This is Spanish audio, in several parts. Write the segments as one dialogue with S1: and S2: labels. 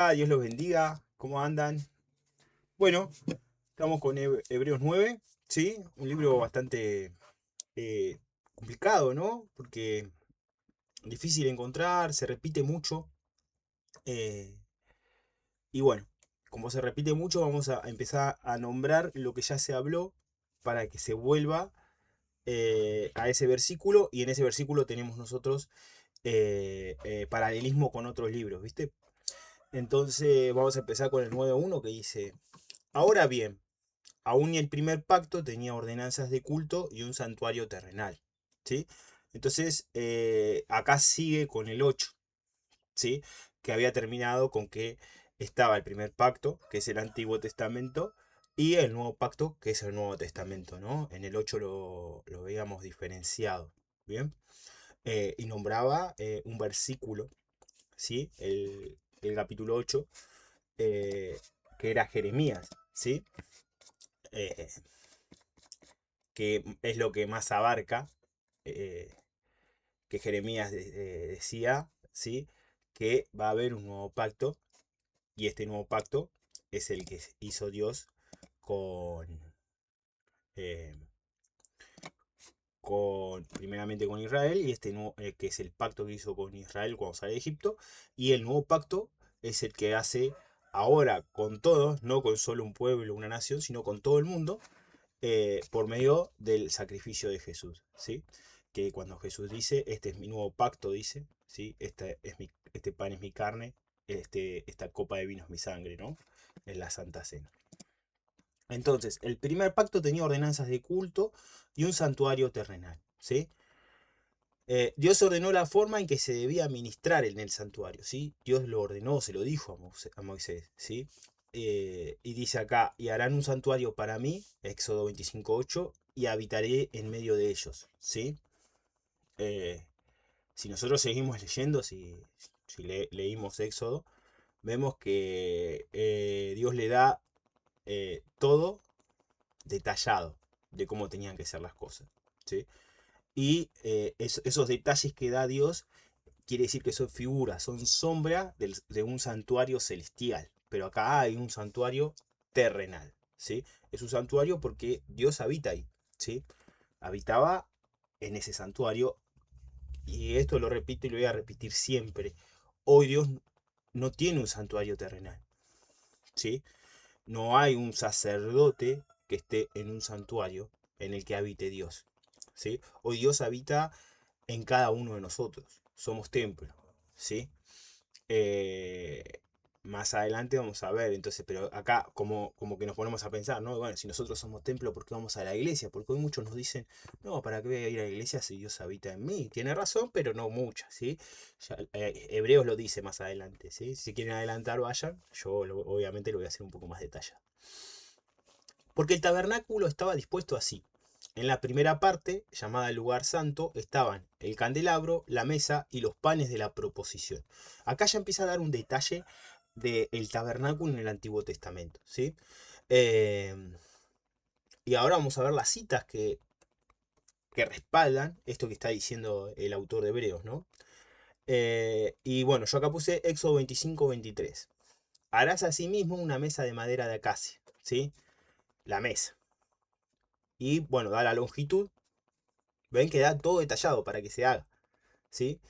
S1: Dios los bendiga. ¿Cómo andan? Bueno, estamos con Hebreos 9, ¿sí? Un libro bastante eh, complicado, ¿no? Porque difícil de encontrar, se repite mucho. eh, y bueno, como se repite mucho, vamos a empezar a nombrar lo que ya se habló para que se vuelva a ese versículo. Y en ese versículo tenemos nosotros paralelismo con otros libros, ¿viste? Entonces vamos a empezar con el 9.1 que dice: Ahora bien, aún y el primer pacto tenía ordenanzas de culto y un santuario terrenal, ¿sí? Entonces, acá sigue con el 8, ¿sí? Que había terminado con que estaba el primer pacto, que es el Antiguo Testamento, y el Nuevo Pacto, que es el Nuevo Testamento, ¿no? En el 8 lo veíamos diferenciado, ¿bien? Y nombraba un versículo, ¿sí? El capítulo 8, eh, que era Jeremías, ¿sí? Eh, que es lo que más abarca, eh, que Jeremías decía, ¿sí? Que va a haber un nuevo pacto, y este nuevo pacto es el que hizo Dios con, eh, primeramente con Israel, y este nuevo, que es el pacto que hizo con Israel cuando sale de Egipto, y el nuevo pacto es el que hace ahora con todos, no con solo un pueblo, una nación, sino con todo el mundo, por medio del sacrificio de Jesús, ¿sí? Que cuando Jesús dice: este es mi nuevo pacto, dice, ¿sí? Este pan es mi carne, esta copa de vino es mi sangre, ¿no? En la Santa Cena. Entonces, el primer pacto tenía ordenanzas de culto y un santuario terrenal, ¿sí? Dios ordenó la forma en que se debía ministrar en el santuario, ¿sí? Dios lo ordenó, se lo dijo a Moisés, ¿sí? Y dice acá: y harán un santuario para mí, Éxodo 25:8, y habitaré en medio de ellos, ¿sí? Eh, si nosotros seguimos leyendo, si leímos Éxodo, vemos que Dios le da todo detallado de cómo tenían que ser las cosas, ¿sí? Y esos detalles que da Dios quiere decir que son figuras, son sombras de un santuario celestial. Pero acá hay un santuario terrenal, ¿sí? Es un santuario porque Dios habita ahí, ¿sí? Habitaba en ese santuario, y esto lo repito y lo voy a repetir siempre. Hoy Dios no tiene un santuario terrenal, ¿sí? No hay un sacerdote que esté en un santuario en el que habite Dios, ¿sí? Hoy Dios habita en cada uno de nosotros. Somos templo, ¿sí? Eh, Más adelante vamos a ver, entonces, pero acá como que nos ponemos a pensar, ¿no? Bueno, si nosotros somos templo, ¿por qué vamos a la iglesia? Porque hoy muchos nos dicen: no, ¿para qué voy a ir a la iglesia si Dios habita en mí? Tiene razón, pero no muchas, ¿sí? Hebreos lo dice más adelante, ¿sí? Si quieren adelantar, vayan. Yo obviamente lo voy a hacer un poco más detallado. Porque el tabernáculo estaba dispuesto así. En la primera parte, llamada el lugar santo, estaban el candelabro, la mesa y los panes de la proposición. Acá ya empieza a dar un detalle del tabernáculo en el Antiguo Testamento, ¿sí? Eh, y ahora vamos a ver las citas que respaldan esto que está diciendo el autor de Hebreos, ¿no? Y bueno, yo acá puse Éxodo 25:23. Harás asimismo una mesa de madera de acacia, ¿sí? La mesa. Y bueno, da la longitud. Ven que da todo detallado para que se haga, ¿sí?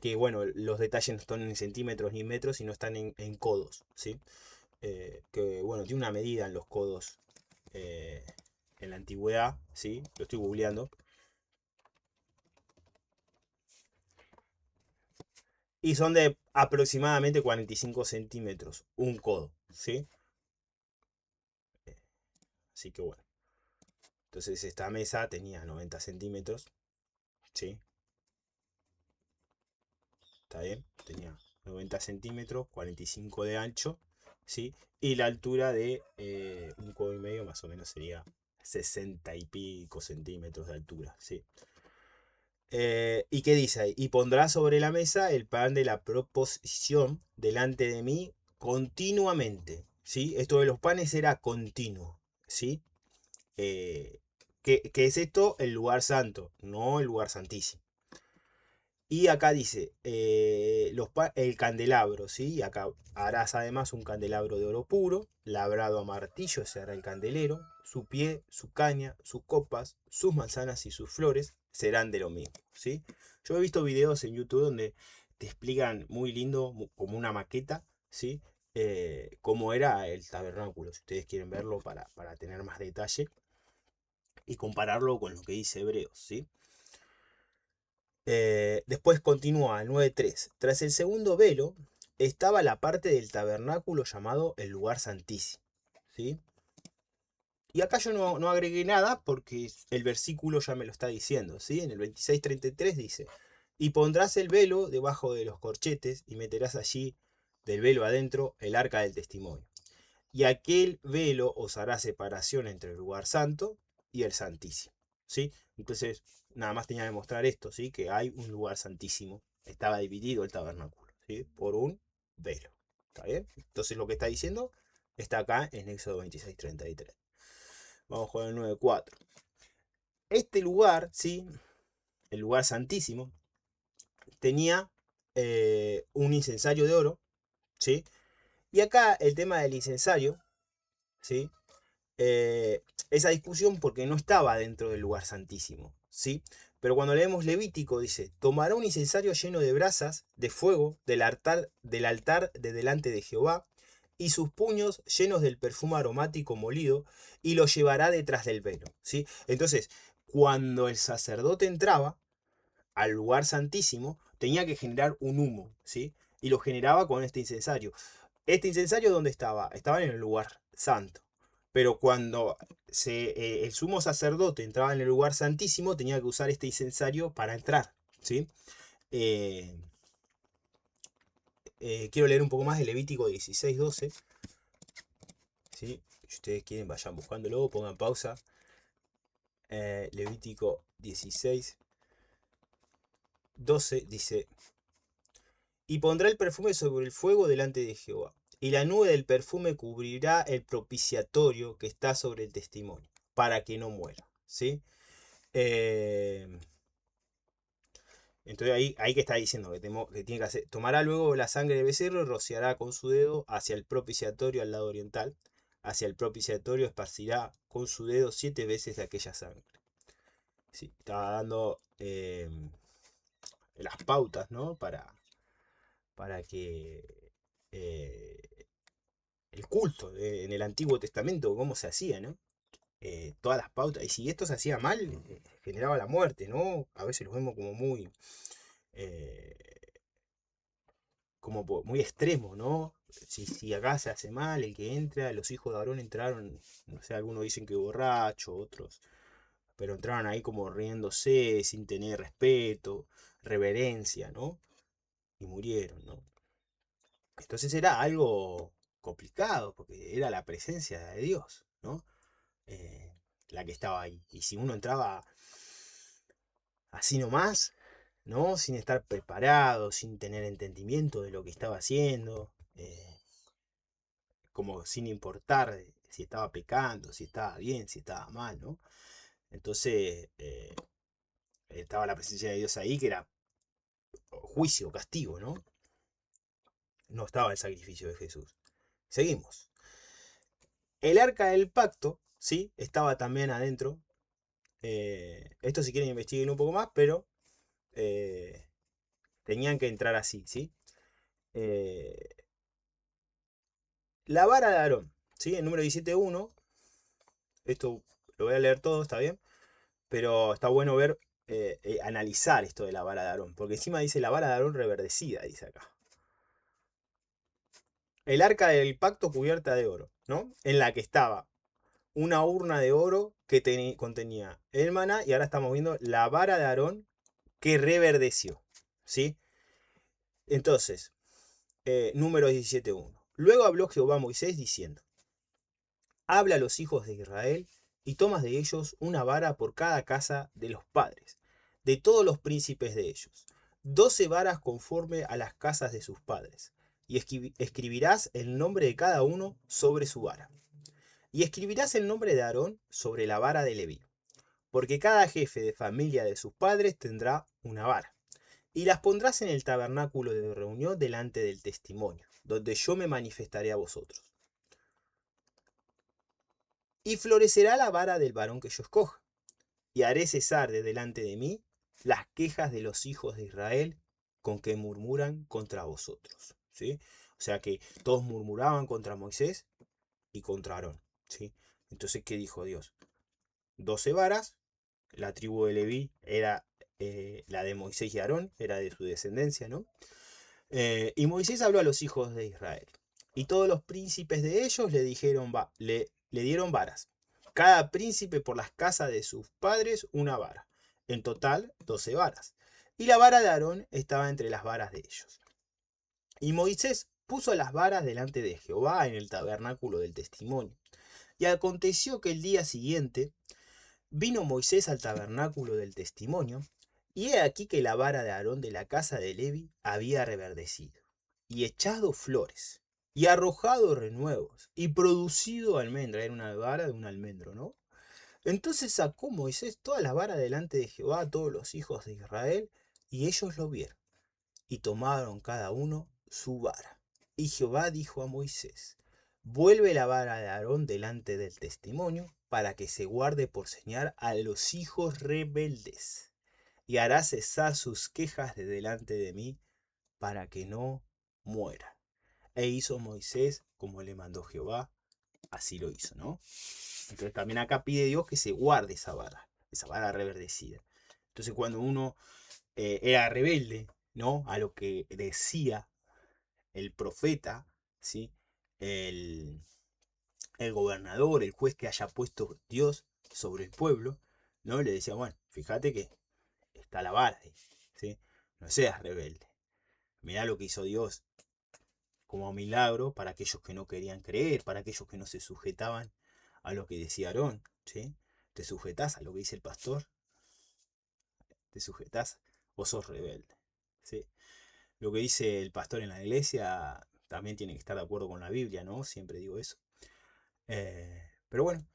S1: Que bueno, los detalles no están en centímetros ni metros, sino están en codos, ¿sí? Que bueno, tiene una medida en los codos eh, en la antigüedad, ¿sí? Lo estoy googleando. Y son de aproximadamente 45 centímetros, un codo, ¿sí? Así que bueno. Entonces esta mesa tenía 90 centímetros, ¿sí? ¿Está bien? Tenía 90 centímetros, 45 de ancho, ¿sí? Y la altura de un codo y medio más o menos sería 60 y pico centímetros de altura, ¿sí? ¿Y qué dice ahí? Y pondrá sobre la mesa el pan de la proposición delante de mí continuamente, ¿sí? Esto de los panes era continuo, ¿sí? ¿Qué es esto? El lugar santo, no el lugar santísimo. Y acá dice, el candelabro, ¿sí? Y acá harás además un candelabro de oro puro, labrado a martillo será el candelero, su pie, su caña, sus copas, sus manzanas y sus flores serán de lo mismo, ¿sí? Yo he visto videos en YouTube donde te explican muy lindo, como una maqueta, ¿sí? Cómo era el tabernáculo, si ustedes quieren verlo para tener más detalle y compararlo con lo que dice Hebreos, ¿sí? Después continúa el 9:3. Tras el segundo velo estaba la parte del tabernáculo llamado el lugar santísimo, ¿sí? Y acá yo no agregué nada porque el versículo ya me lo está diciendo, ¿sí? En el 26:33 dice, y pondrás el velo debajo de los corchetes y meterás allí del velo adentro el arca del testimonio. Y aquel velo os hará separación entre el lugar santo y el santísimo, ¿sí? Entonces, nada más tenía que mostrar esto, ¿sí? Que hay un lugar santísimo. Estaba dividido el tabernáculo, ¿sí? Por un velo, ¿está bien? Entonces lo que está diciendo está acá en Éxodo 26:33. Vamos con el 9:4. Este lugar, ¿sí? El lugar santísimo, tenía un incensario de oro, ¿sí? Y acá el tema del incensario, ¿sí? Esa discusión porque no estaba dentro del lugar santísimo, ¿sí? Pero cuando leemos Levítico dice, tomará un incensario lleno de brasas, de fuego, del altar de delante de Jehová, y sus puños llenos del perfume aromático molido, y lo llevará detrás del velo, ¿sí? Entonces, cuando el sacerdote entraba al lugar santísimo, tenía que generar un humo, ¿sí? Y lo generaba con este incensario. Este incensario, ¿dónde estaba? Estaba en el lugar santo. Pero cuando el sumo sacerdote entraba en el lugar santísimo, tenía que usar este incensario para entrar, ¿sí? Eh, quiero leer un poco más de Levítico 16:12, ¿sí? Si ustedes quieren, vayan buscándolo, pongan pausa. Levítico 16:12 dice, y pondrá el perfume sobre el fuego delante de Jehová, y la nube del perfume cubrirá el propiciatorio que está sobre el testimonio, para que no muera, ¿sí? Eh, entonces ahí que está diciendo que tiene que hacer, tomará luego la sangre del becerro y rociará con su dedo hacia el propiciatorio al lado oriental, hacia el propiciatorio esparcirá con su dedo 7 veces de aquella sangre. Sí, estaba dando las pautas, ¿no? Para que eh, el culto en el Antiguo Testamento, cómo se hacía, ¿no? Todas las pautas. Y si esto se hacía mal, generaba la muerte, ¿no? A veces los vemos como muy, eh, muy extremo, ¿no? Si acá se hace mal, el que entra, los hijos de Aarón entraron, no sé, algunos dicen que borracho, otros, pero entraron ahí como riéndose, sin tener respeto, reverencia, ¿no? Y murieron, ¿no? Entonces era algo complicado, porque era la presencia de Dios, ¿no? Eh, la que estaba ahí. Y si uno entraba así nomás, ¿no? Sin estar preparado, sin tener entendimiento de lo que estaba haciendo, como sin importar si estaba pecando, si estaba bien, si estaba mal, ¿no? Entonces estaba la presencia de Dios ahí, que era juicio, castigo, ¿no? No estaba el sacrificio de Jesús. Seguimos. El arca del pacto, ¿sí? Estaba también adentro. Esto si quieren investiguen un poco más, pero eh, tenían que entrar así, ¿sí? Eh, la vara de Aarón, ¿sí? El número 17:1, esto lo voy a leer todo, está bien, pero está bueno ver, analizar esto de la vara de Aarón, porque encima dice la vara de Aarón reverdecida, dice acá. El arca del pacto cubierta de oro, ¿no? En la que estaba una urna de oro que contenía el maná, y ahora estamos viendo la vara de Aarón que reverdeció, ¿sí? Entonces, número 17:1. Luego habló Jehová a Moisés diciendo, habla a los hijos de Israel y tomas de ellos una vara por cada casa de los padres, de todos los príncipes de ellos, 12 varas conforme a las casas de sus padres, y escribirás el nombre de cada uno sobre su vara. Y escribirás el nombre de Aarón sobre la vara de Leví, porque cada jefe de familia de sus padres tendrá una vara. y las pondrás en el tabernáculo de reunión delante del testimonio, donde yo me manifestaré a vosotros. Y florecerá la vara del varón que yo escoja, y haré cesar de delante de mí las quejas de los hijos de Israel con que murmuran contra vosotros. ¿Sí? O sea que todos murmuraban contra Moisés y contra Aarón. ¿Sí? Entonces, ¿qué dijo Dios? 12 varas, la tribu de Leví era la de Moisés y Aarón, era de su descendencia, ¿no? Y Moisés habló a los hijos de Israel. Y todos los príncipes de ellos le dijeron, le dieron varas. Cada príncipe por las casas de sus padres una vara. En total, 12 varas. Y la vara de Aarón estaba entre las varas de ellos. Y Moisés puso las varas delante de Jehová en el tabernáculo del testimonio. Y aconteció que el día siguiente vino Moisés al tabernáculo del testimonio, y he aquí que la vara de Aarón de la casa de Levi había reverdecido, y echado flores, y arrojado renuevos, y producido almendra. Era una vara de un almendro, ¿no? Entonces sacó Moisés toda la vara delante de Jehová a todos los hijos de Israel, y ellos lo vieron, y tomaron cada uno su vara. Y Jehová dijo a Moisés: vuelve la vara de Aarón delante del testimonio, para que se guarde por señal a los hijos rebeldes, y hará cesar sus quejas de delante de mí, para que no muera. E hizo Moisés como le mandó Jehová, así lo hizo, ¿no? Entonces también acá pide Dios que se guarde esa vara reverdecida. Entonces cuando uno era rebelde, ¿no? A lo que decía el profeta, ¿sí? El, el gobernador, el juez que haya puesto Dios sobre el pueblo, ¿no? Le decía, bueno, fíjate que está la vara ahí, ¿sí? No seas rebelde. Mirá lo que hizo Dios como milagro para aquellos que no querían creer, para aquellos que no se sujetaban a lo que decía Aarón, ¿sí? ¿Te sujetás a lo que dice el pastor? ¿Te sujetás o sos rebelde? ¿Sí? Lo que dice el pastor en la iglesia también tiene que estar de acuerdo con la Biblia, ¿no? Siempre digo eso. Pero bueno,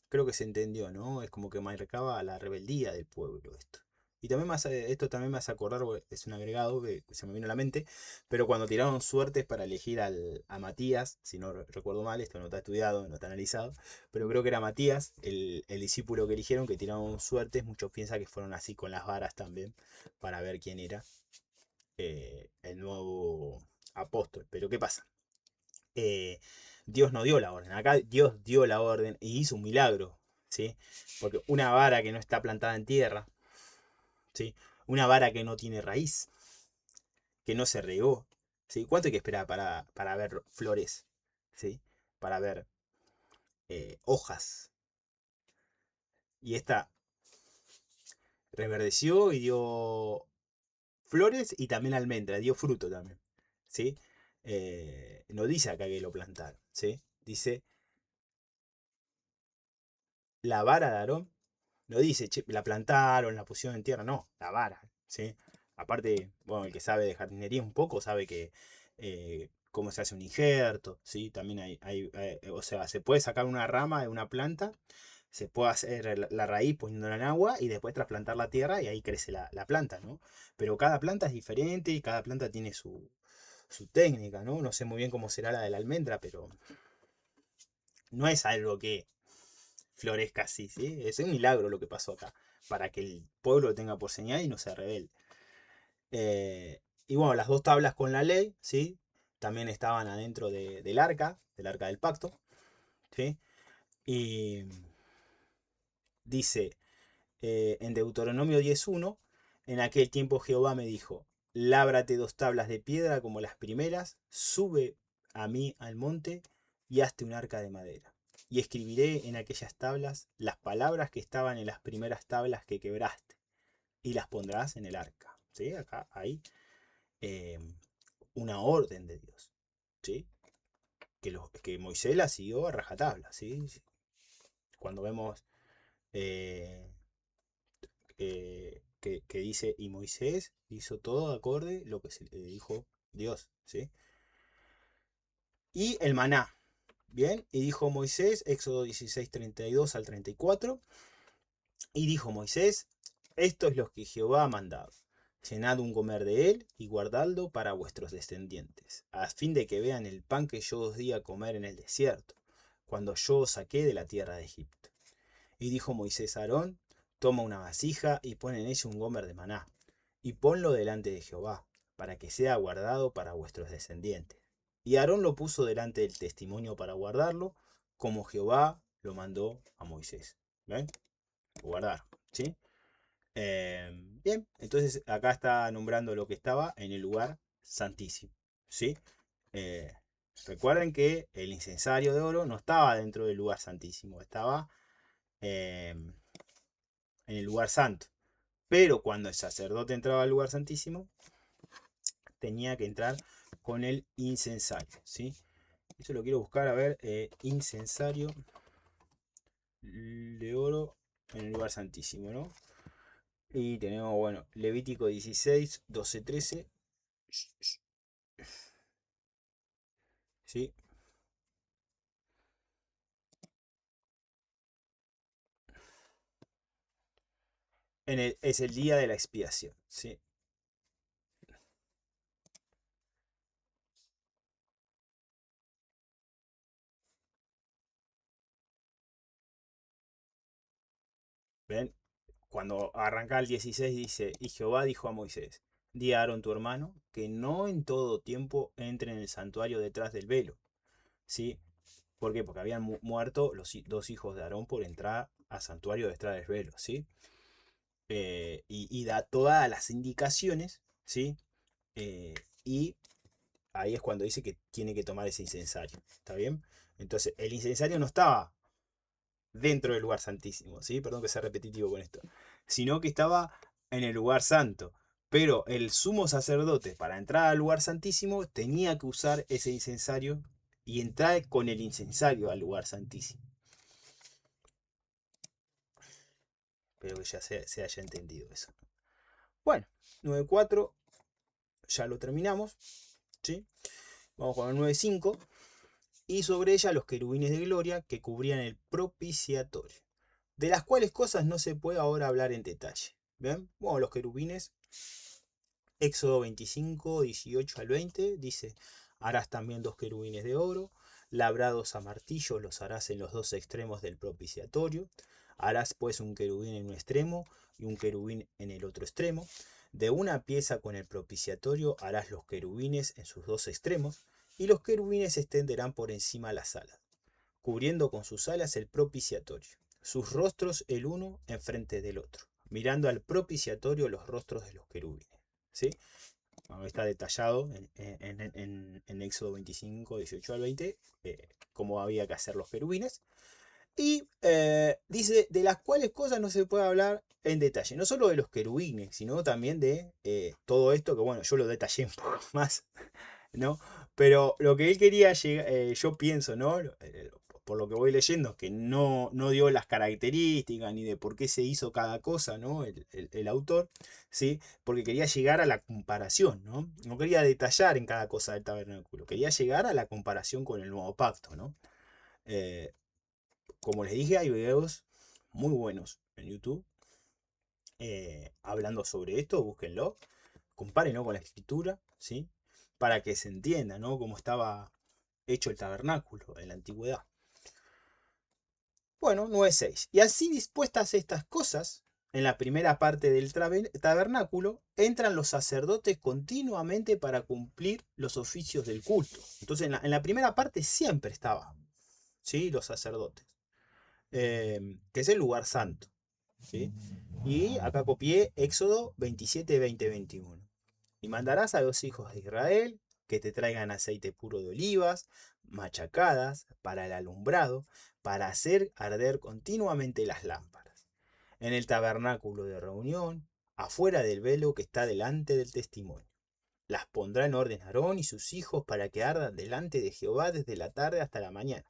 S1: creo que se entendió, ¿no? Es como que marcaba la rebeldía del pueblo esto. Y también esto también me hace acordar, es un agregado que se me vino a la mente, pero cuando tiraron suertes para elegir a Matías, si no recuerdo mal, esto no está estudiado, no está analizado, pero creo que era Matías, el discípulo que eligieron, que tiraron suertes, muchos piensan que fueron así con las varas también, para ver quién era el nuevo apóstol. Pero ¿qué pasa? Eh, Dios no dio la orden. Acá Dios dio la orden y hizo un milagro, ¿sí? Porque una vara que no está plantada en tierra, ¿sí? Una vara que no tiene raíz, que no se regó, ¿sí? ¿Cuánto hay que esperar para ver flores, ¿sí? Para ver hojas. Y esta reverdeció y dio flores y también almendra, dio fruto también, ¿sí? No dice acá que lo plantaron, ¿sí? Dice la vara de Aarón. No dice, che, la plantaron, la pusieron en tierra, no, la vara, ¿sí? Aparte, bueno, el que sabe de jardinería un poco sabe que cómo se hace un injerto, ¿sí? También o sea, se puede sacar una rama de una planta, se puede hacer la raíz poniéndola en agua y después trasplantar la tierra y ahí crece la planta, ¿no? Pero cada planta es diferente y cada planta tiene su técnica, ¿no? No sé muy bien cómo será la de la almendra, pero no es algo que florezca así, ¿sí? Es un milagro lo que pasó acá, para que el pueblo lo tenga por señal y no se rebelde. Y bueno, las dos tablas con la ley, ¿sí? También estaban adentro del arca del pacto, ¿sí? Y dice en Deuteronomio 10.1, en aquel tiempo Jehová me dijo, lábrate dos tablas de piedra como las primeras, sube a mí al monte y hazte un arca de madera. Y escribiré en aquellas tablas las palabras que estaban en las primeras tablas que quebraste, y las pondrás en el arca. ¿Sí? Acá hay eh, una orden de Dios. ¿Sí? Que Moisés la siguió a rajatabla. ¿Sí? Cuando vemos que dice, y Moisés hizo todo acorde lo que se le dijo Dios. ¿Sí? Y el maná. Bien, y dijo Moisés, Éxodo 16:32 al 34, y dijo Moisés, esto es lo que Jehová ha mandado. Llenad un gomer de él y guardadlo para vuestros descendientes, a fin de que vean el pan que yo os di a comer en el desierto, cuando yo os saqué de la tierra de Egipto. Y dijo Moisés a Aarón, toma una vasija y pon en ella un gomer de maná, y ponlo delante de Jehová, para que sea guardado para vuestros descendientes. Y Aarón lo puso delante del testimonio para guardarlo, como Jehová lo mandó a Moisés. ¿Ven? Guardar, ¿sí? Bien, entonces acá está nombrando lo que estaba en el lugar santísimo, ¿sí? Eh, Recuerden que el incensario de oro no estaba dentro del lugar santísimo, estaba en el lugar santo. Pero cuando el sacerdote entraba al lugar santísimo, tenía que entrar con el incensario, ¿sí? Eso lo quiero buscar, a ver, incensario de oro en el lugar santísimo, ¿no? Y tenemos, bueno, Levítico 16, 12, 13, ¿sí? Es el día de la expiación, ¿sí? ¿Ven? Cuando arranca el 16 dice, y Jehová dijo a Moisés, di a Aarón tu hermano, que no en todo tiempo entre en el santuario detrás del velo, ¿sí? ¿Por qué? Porque habían muerto los dos hijos de Aarón por entrar al santuario detrás del velo, ¿sí? Y da todas las indicaciones, ¿sí? Y ahí es cuando dice que tiene que tomar ese incensario, ¿está bien? Entonces, el incensario no estaba dentro del lugar santísimo, ¿sí? Perdón que sea repetitivo con esto, sino que estaba en el lugar santo. Pero el sumo sacerdote, para entrar al lugar santísimo, tenía que usar ese incensario y entrar con el incensario al lugar santísimo. Espero que ya se haya entendido eso. Bueno, 9.4, ya lo terminamos, ¿sí? Vamos con el 9.5. Y sobre ella los querubines de gloria que cubrían el propiciatorio, de las cuales cosas no se puede ahora hablar en detalle. ¿Ven? Bueno, los querubines, Éxodo 25, 18 al 20, dice, harás también dos querubines de oro, labrados a martillo los harás en los dos extremos del propiciatorio, harás pues un querubín en un extremo y un querubín en el otro extremo. De una pieza con el propiciatorio harás los querubines en sus dos extremos, y los querubines extenderán por encima las alas, cubriendo con sus alas el propiciatorio, sus rostros el uno enfrente del otro, mirando al propiciatorio los rostros de los querubines. ¿Sí? Bueno, está detallado en Éxodo 25, 18 al 20, cómo había que hacer los querubines. Y dice, de las cuales cosas no se puede hablar en detalle, no solo de los querubines, sino también de todo esto, que bueno, yo lo detallé un poco más, ¿no? Pero lo que él quería llegar, yo pienso, ¿no? Por lo que voy leyendo, que no dio las características ni de por qué se hizo cada cosa, ¿no? El autor, ¿sí? Porque quería llegar a la comparación, ¿no? No quería detallar en cada cosa del tabernáculo, quería llegar a la comparación con el nuevo pacto, ¿no? Eh, Como les dije, hay videos muy buenos en YouTube hablando sobre esto, búsquenlo, compárenlo con la escritura, ¿sí? Para que se entienda, ¿no? Cómo estaba hecho el tabernáculo en la antigüedad. Bueno, 9.6. Y así dispuestas estas cosas, en la primera parte del tabernáculo, entran los sacerdotes continuamente para cumplir los oficios del culto. Entonces, en la primera parte siempre estaban, ¿sí? Los sacerdotes, que es el lugar santo, ¿sí? Y acá copié Éxodo 27, 20, 21. Y mandarás a los hijos de Israel que te traigan aceite puro de olivas, machacadas, para el alumbrado, para hacer arder continuamente las lámparas. En el tabernáculo de reunión, afuera del velo que está delante del testimonio. Las pondrá en orden Aarón y sus hijos para que ardan delante de Jehová desde la tarde hasta la mañana,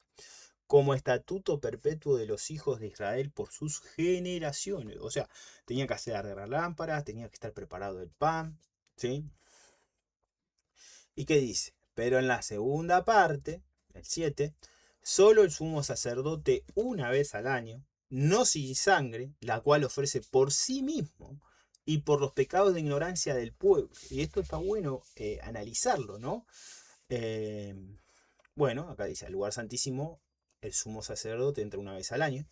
S1: como estatuto perpetuo de los hijos de Israel por sus generaciones. O sea, tenía que hacer arder las lámparas, tenía que estar preparado el pan, ¿sí? ¿Y qué dice? Pero en la segunda parte, el 7, solo el sumo sacerdote una vez al año, no sin sangre, la cual ofrece por sí mismo y por los pecados de ignorancia del pueblo. Y esto está bueno analizarlo, ¿no? Eh, bueno, acá dice, al lugar santísimo, el sumo sacerdote entra una vez al año.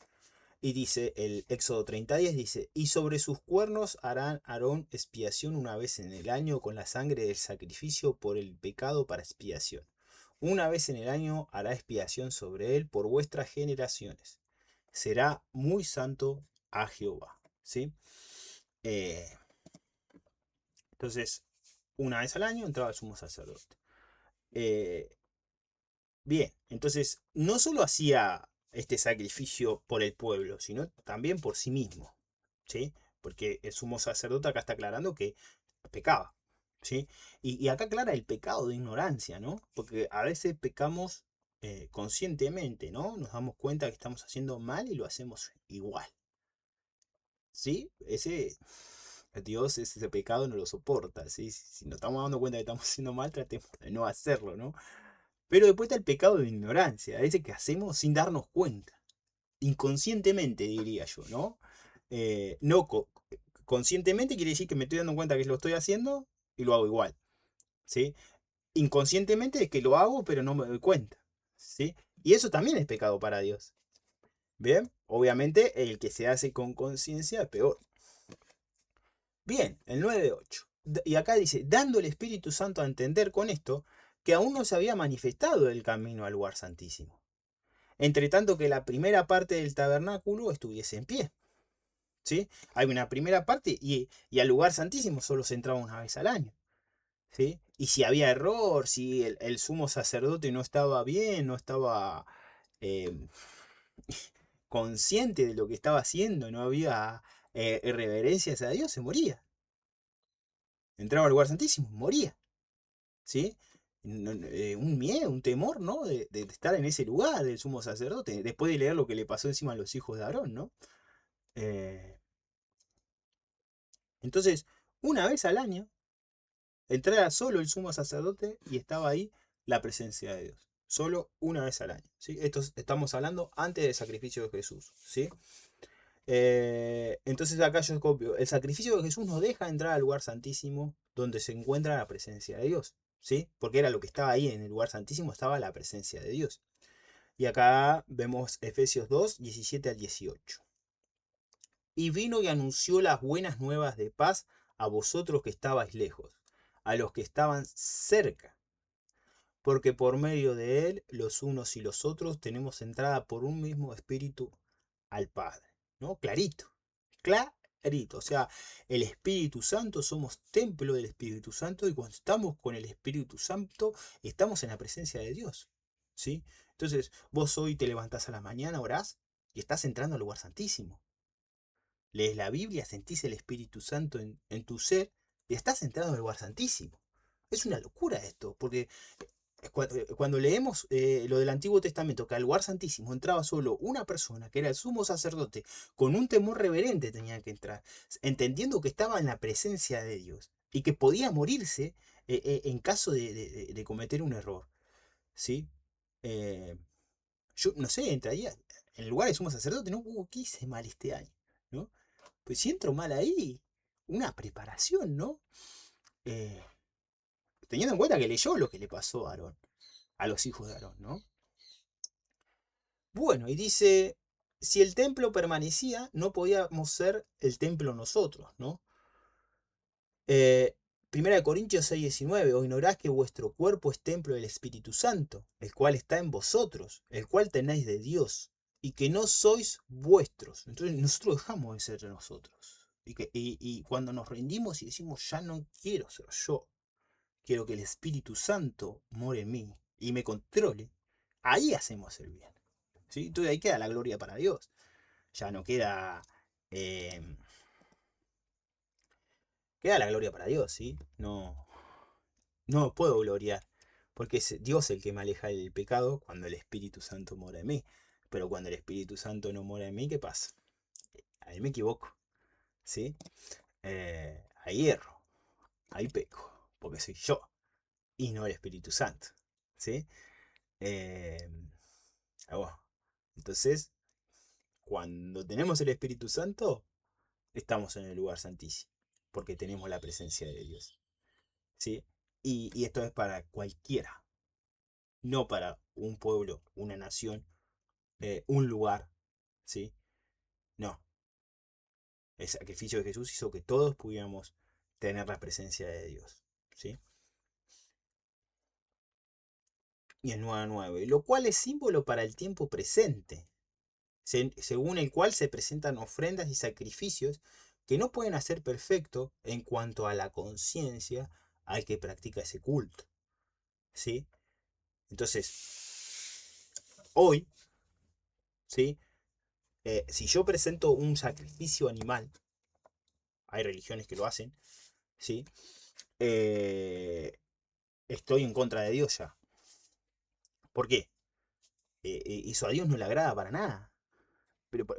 S1: Y dice el Éxodo 30:10, dice, y sobre sus cuernos harán Aarón expiación una vez en el año con la sangre del sacrificio por el pecado para expiación. Una vez en el año hará expiación sobre él por vuestras generaciones. Será muy santo a Jehová. ¿Sí? Eh, entonces, una vez al año entraba el sumo sacerdote. Eh, bien, entonces no solo hacía este sacrificio por el pueblo, sino también por sí mismo. ¿Sí? Porque el sumo sacerdote acá está aclarando que pecaba. ¿Sí? Y acá aclara el pecado de ignorancia, ¿no? Porque a veces pecamos conscientemente, ¿no? Nos damos cuenta que estamos haciendo mal y lo hacemos igual. ¿Sí? Dios ese pecado no lo soporta, ¿sí? Si nos estamos dando cuenta que estamos haciendo mal, tratemos de no hacerlo, ¿no? Pero después está el pecado de ignorancia, ese que hacemos sin darnos cuenta, inconscientemente diría yo, ¿no? No conscientemente quiere decir que me estoy dando cuenta que lo estoy haciendo y lo hago igual, ¿sí? Inconscientemente es que lo hago pero no me doy cuenta, ¿sí? Y eso también es pecado para Dios, ¿bien? Obviamente el que se hace con conciencia es peor. Bien, el 9:8. Y acá dice, dando el Espíritu Santo a entender con esto que aún no se había manifestado el camino al lugar santísimo. Entre tanto que la primera parte del tabernáculo estuviese en pie. ¿Sí? Hay una primera parte y al lugar santísimo solo se entraba una vez al año. ¿Sí? Y si había error, si el sumo sacerdote no estaba bien, no estaba eh, consciente de lo que estaba haciendo, no había reverencias a Dios, se moría. Entraba al lugar santísimo, moría. ¿Sí? Un miedo, un temor, ¿no? De estar en ese lugar del sumo sacerdote, después de leer lo que le pasó encima a los hijos de Aarón, ¿no? Eh, entonces, una vez al año, entraba solo el sumo sacerdote y estaba ahí la presencia de Dios. Solo una vez al año. ¿Sí? Estamos hablando antes del sacrificio de Jesús. ¿Sí? Entonces acá yo copio. El sacrificio de Jesús nos deja entrar al lugar santísimo donde se encuentra la presencia de Dios. ¿Sí? Porque era lo que estaba ahí en el lugar santísimo, estaba la presencia de Dios. Y acá vemos Efesios 2:17 al 18. Y vino y anunció las buenas nuevas de paz a vosotros que estabais lejos, a los que estaban cerca, porque por medio de él los unos y los otros tenemos entrada por un mismo espíritu al Padre. ¿No? Clarito, clarito. O sea, el Espíritu Santo, somos templo del Espíritu Santo y cuando estamos con el Espíritu Santo estamos en la presencia de Dios. ¿Sí? Entonces, vos hoy te levantás a la mañana, orás y estás entrando al lugar santísimo. Lees la Biblia, sentís el Espíritu Santo en tu ser y estás entrando al lugar santísimo. Es una locura esto, porque cuando leemos lo del Antiguo Testamento, que al lugar santísimo entraba solo una persona, que era el sumo sacerdote, con un temor reverente tenía que entrar, entendiendo que estaba en la presencia de Dios y que podía morirse en caso de cometer un error. ¿Sí? Eh, yo no sé, entraría en el lugar del sumo sacerdote, ¿no? ¿Qué hice mal este año? ¿No? Pues si entro mal ahí, una preparación, ¿no? Eh, teniendo en cuenta que leyó lo que le pasó a Aarón, a los hijos de Aarón, ¿no? Bueno, y dice, si el templo permanecía, no podíamos ser el templo nosotros, ¿no? Eh, Primera de Corintios 6:19, o ignorás que vuestro cuerpo es templo del Espíritu Santo, el cual está en vosotros, el cual tenéis de Dios, y que no sois vuestros. Entonces nosotros dejamos de ser nosotros. Y cuando nos rendimos y decimos, ya no quiero ser yo, quiero que el Espíritu Santo more en mí y me controle, ahí hacemos el bien. ¿Sí? Entonces ahí queda la gloria para Dios. Ya no queda... eh, queda la gloria para Dios, ¿sí? No, no me puedo gloriar, porque es Dios el que me aleja del pecado cuando el Espíritu Santo mora en mí. Pero cuando el Espíritu Santo no mora en mí, ¿qué pasa? Ahí me equivoco, ¿sí? Ahí erro, ahí peco, porque soy yo y no el Espíritu Santo, ¿sí? Eh, bueno, entonces, cuando tenemos el Espíritu Santo, estamos en el lugar santísimo. porque tenemos la presencia de Dios, ¿sí? Y esto es para cualquiera, no para un pueblo, una nación, un lugar, ¿sí? No, el sacrificio de Jesús hizo que todos pudiéramos tener la presencia de Dios, ¿sí? Y el 9:9, lo cual es símbolo para el tiempo presente, según el cual se presentan ofrendas y sacrificios que no pueden hacer perfecto en cuanto a la conciencia al que practica ese culto, ¿sí? Entonces, hoy, ¿sí? Si yo presento un sacrificio animal, hay religiones que lo hacen, ¿sí? Eh, Estoy en contra de Dios ya. ¿Por qué? Eso a Dios no le agrada para nada.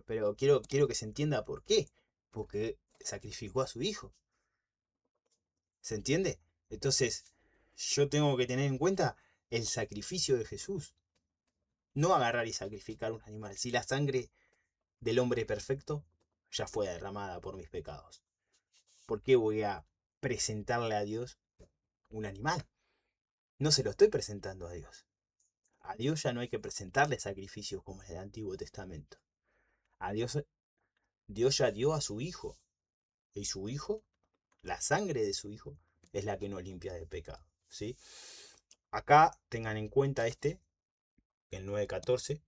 S1: Pero quiero que se entienda por qué. Porque sacrificó a su hijo. ¿Se entiende? Entonces, yo tengo que tener en cuenta el sacrificio de Jesús. No agarrar y sacrificar un animal. Si la sangre del hombre perfecto ya fue derramada por mis pecados, ¿por qué voy a presentarle a Dios un animal? No se lo estoy presentando a Dios. A Dios ya no hay que presentarle sacrificios como en el Antiguo Testamento. A Dios ya dio a su Hijo. Y su Hijo, la sangre de su Hijo, es la que nos limpia de pecado, ¿sí? Acá tengan en cuenta el 9:14,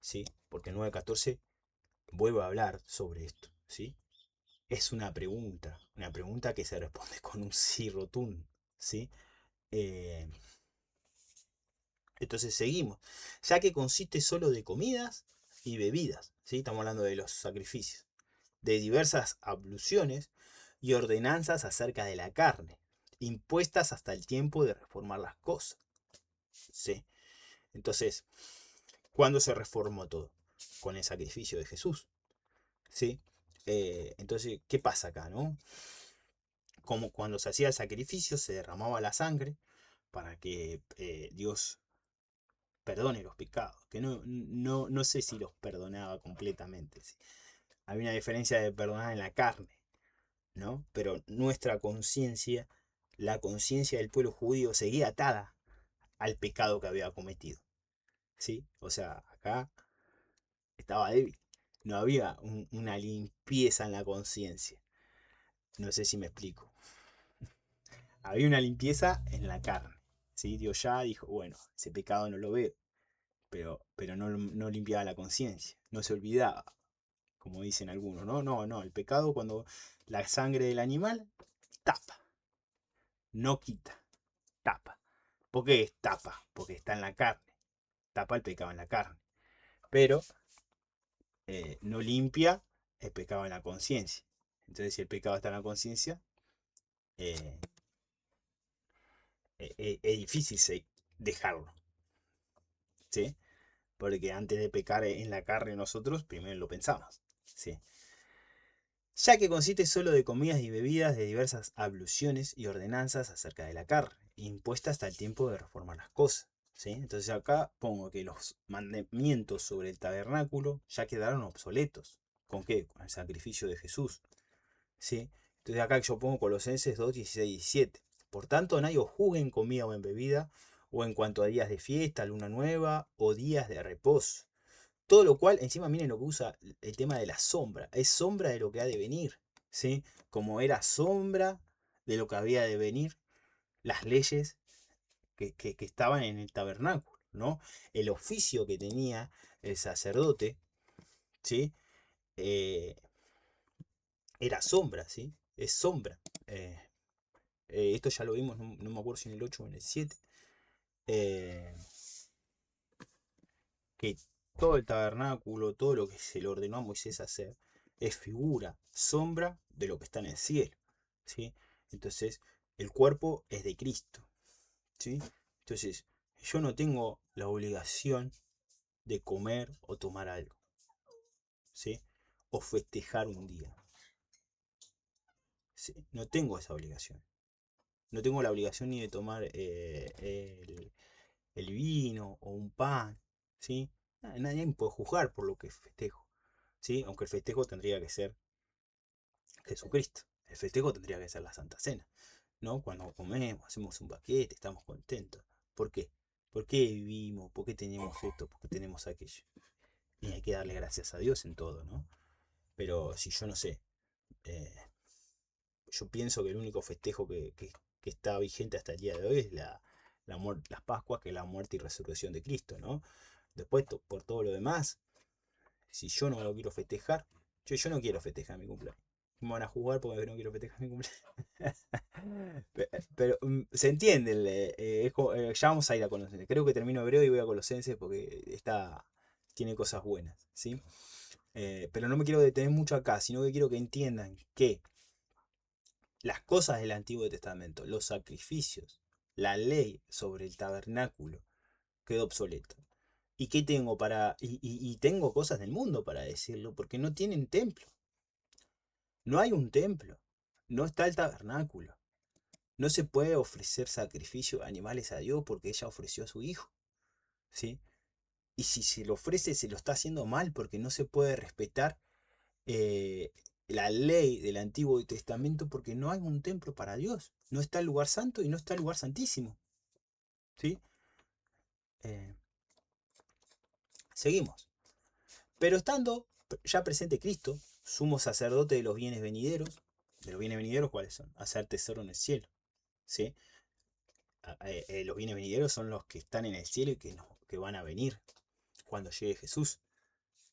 S1: ¿sí? Porque el 9:14 vuelvo a hablar sobre esto, ¿sí? Es una pregunta que se responde con un sí rotundo, ¿sí? Eh, entonces seguimos, ya que consiste solo de comidas y bebidas, ¿sí? Estamos hablando de los sacrificios, de diversas abluciones y ordenanzas acerca de la carne, impuestas hasta el tiempo de reformar las cosas, ¿sí? Entonces, ¿cuándo se reformó todo? Con el sacrificio de Jesús, ¿sí? Entonces, ¿qué pasa acá, no? Como cuando se hacía el sacrificio, se derramaba la sangre para que Dios perdone los pecados, que no sé si los perdonaba completamente, ¿sí? Hay una diferencia de perdonar en la carne, ¿no? Pero nuestra conciencia, la conciencia del pueblo judío seguía atada al pecado que había cometido, ¿sí? O sea, acá estaba débil, no había una limpieza en la conciencia, no sé si me explico. Había una limpieza en la carne, ¿sí? Dios ya dijo, bueno, ese pecado no lo veo, pero no limpiaba la conciencia, no se olvidaba, como dicen algunos, ¿no? No, el pecado cuando la sangre del animal tapa, no quita, tapa. ¿Por qué es tapa? Porque está en la carne, tapa el pecado en la carne, pero no limpia el pecado en la conciencia. Entonces, si el pecado está en la conciencia, eh, es difícil dejarlo, ¿sí? Porque antes de pecar en la carne nosotros, primero lo pensamos, ¿sí? Ya que consiste solo de comidas y bebidas de diversas abluciones y ordenanzas acerca de la carne, impuesta hasta el tiempo de reformar las cosas, ¿sí? Entonces acá pongo que los mandamientos sobre el tabernáculo ya quedaron obsoletos. ¿Con qué? Con el sacrificio de Jesús, ¿sí? Entonces acá yo pongo Colosenses 2, 16 y 17. Por tanto, nadie os juzgue en comida o en bebida, o en cuanto a días de fiesta, luna nueva, o días de reposo. Todo lo cual, encima miren lo que usa el tema de la sombra. Es sombra de lo que ha de venir, ¿sí? Como era sombra de lo que había de venir, las leyes que estaban en el tabernáculo, ¿no? El oficio que tenía el sacerdote, ¿sí? Eh, Era sombra, ¿sí? Es sombra. Eh, Esto ya lo vimos, no me acuerdo si en el 8 o en el 7. eh, que todo el tabernáculo, todo lo que se le ordenó a Moisés hacer, es figura, sombra de lo que está en el cielo, ¿sí? Entonces, el cuerpo es de Cristo, ¿sí? Entonces, yo no tengo la obligación de comer o tomar algo, ¿sí? O festejar un día, ¿sí? No tengo esa obligación. No tengo la obligación ni de tomar el vino o un pan, ¿sí? Nadie me puede juzgar por lo que festejo, ¿sí? Aunque el festejo tendría que ser Jesucristo, El festejo tendría que ser la Santa Cena, ¿no? Cuando comemos, hacemos un banquete, estamos contentos. ¿Por qué? ¿Por qué vivimos? ¿Por qué tenemos esto? ¿Por qué tenemos aquello? Y hay que darle gracias a Dios en todo, ¿no? Pero si yo no sé, eh, yo pienso que el único festejo que está vigente hasta el día de hoy es las Pascuas, que es la muerte y resurrección de Cristo, ¿no? Después, por todo lo demás, si yo no lo quiero festejar, yo no quiero festejar mi cumpleaños. Me van a jugar porque no quiero festejar mi cumpleaños. Pero se entiende, ya vamos a ir a Colosenses. Creo que termino Hebreo y voy a Colosenses porque tiene cosas buenas, ¿sí? Pero no me quiero detener mucho acá, sino que quiero que entiendan que las cosas del Antiguo Testamento, los sacrificios, la ley sobre el tabernáculo, quedó obsoleto. ¿Y qué tengo y tengo cosas del mundo para decirlo, porque no tienen templo. No hay un templo. No está el tabernáculo. No se puede ofrecer sacrificio de animales a Dios porque ella ofreció a su hijo. ¿Sí? Y si se lo ofrece, se lo está haciendo mal porque no se puede respetar eh, la ley del Antiguo Testamento porque no hay un templo para Dios. No está el lugar santo y no está el lugar santísimo. ¿Sí? Eh, seguimos. Pero estando ya presente Cristo, sumo sacerdote de los bienes venideros, ¿cuáles son? Hacer tesoro en el cielo. ¿Sí? Los bienes venideros son los que están en el cielo y que van a venir cuando llegue Jesús.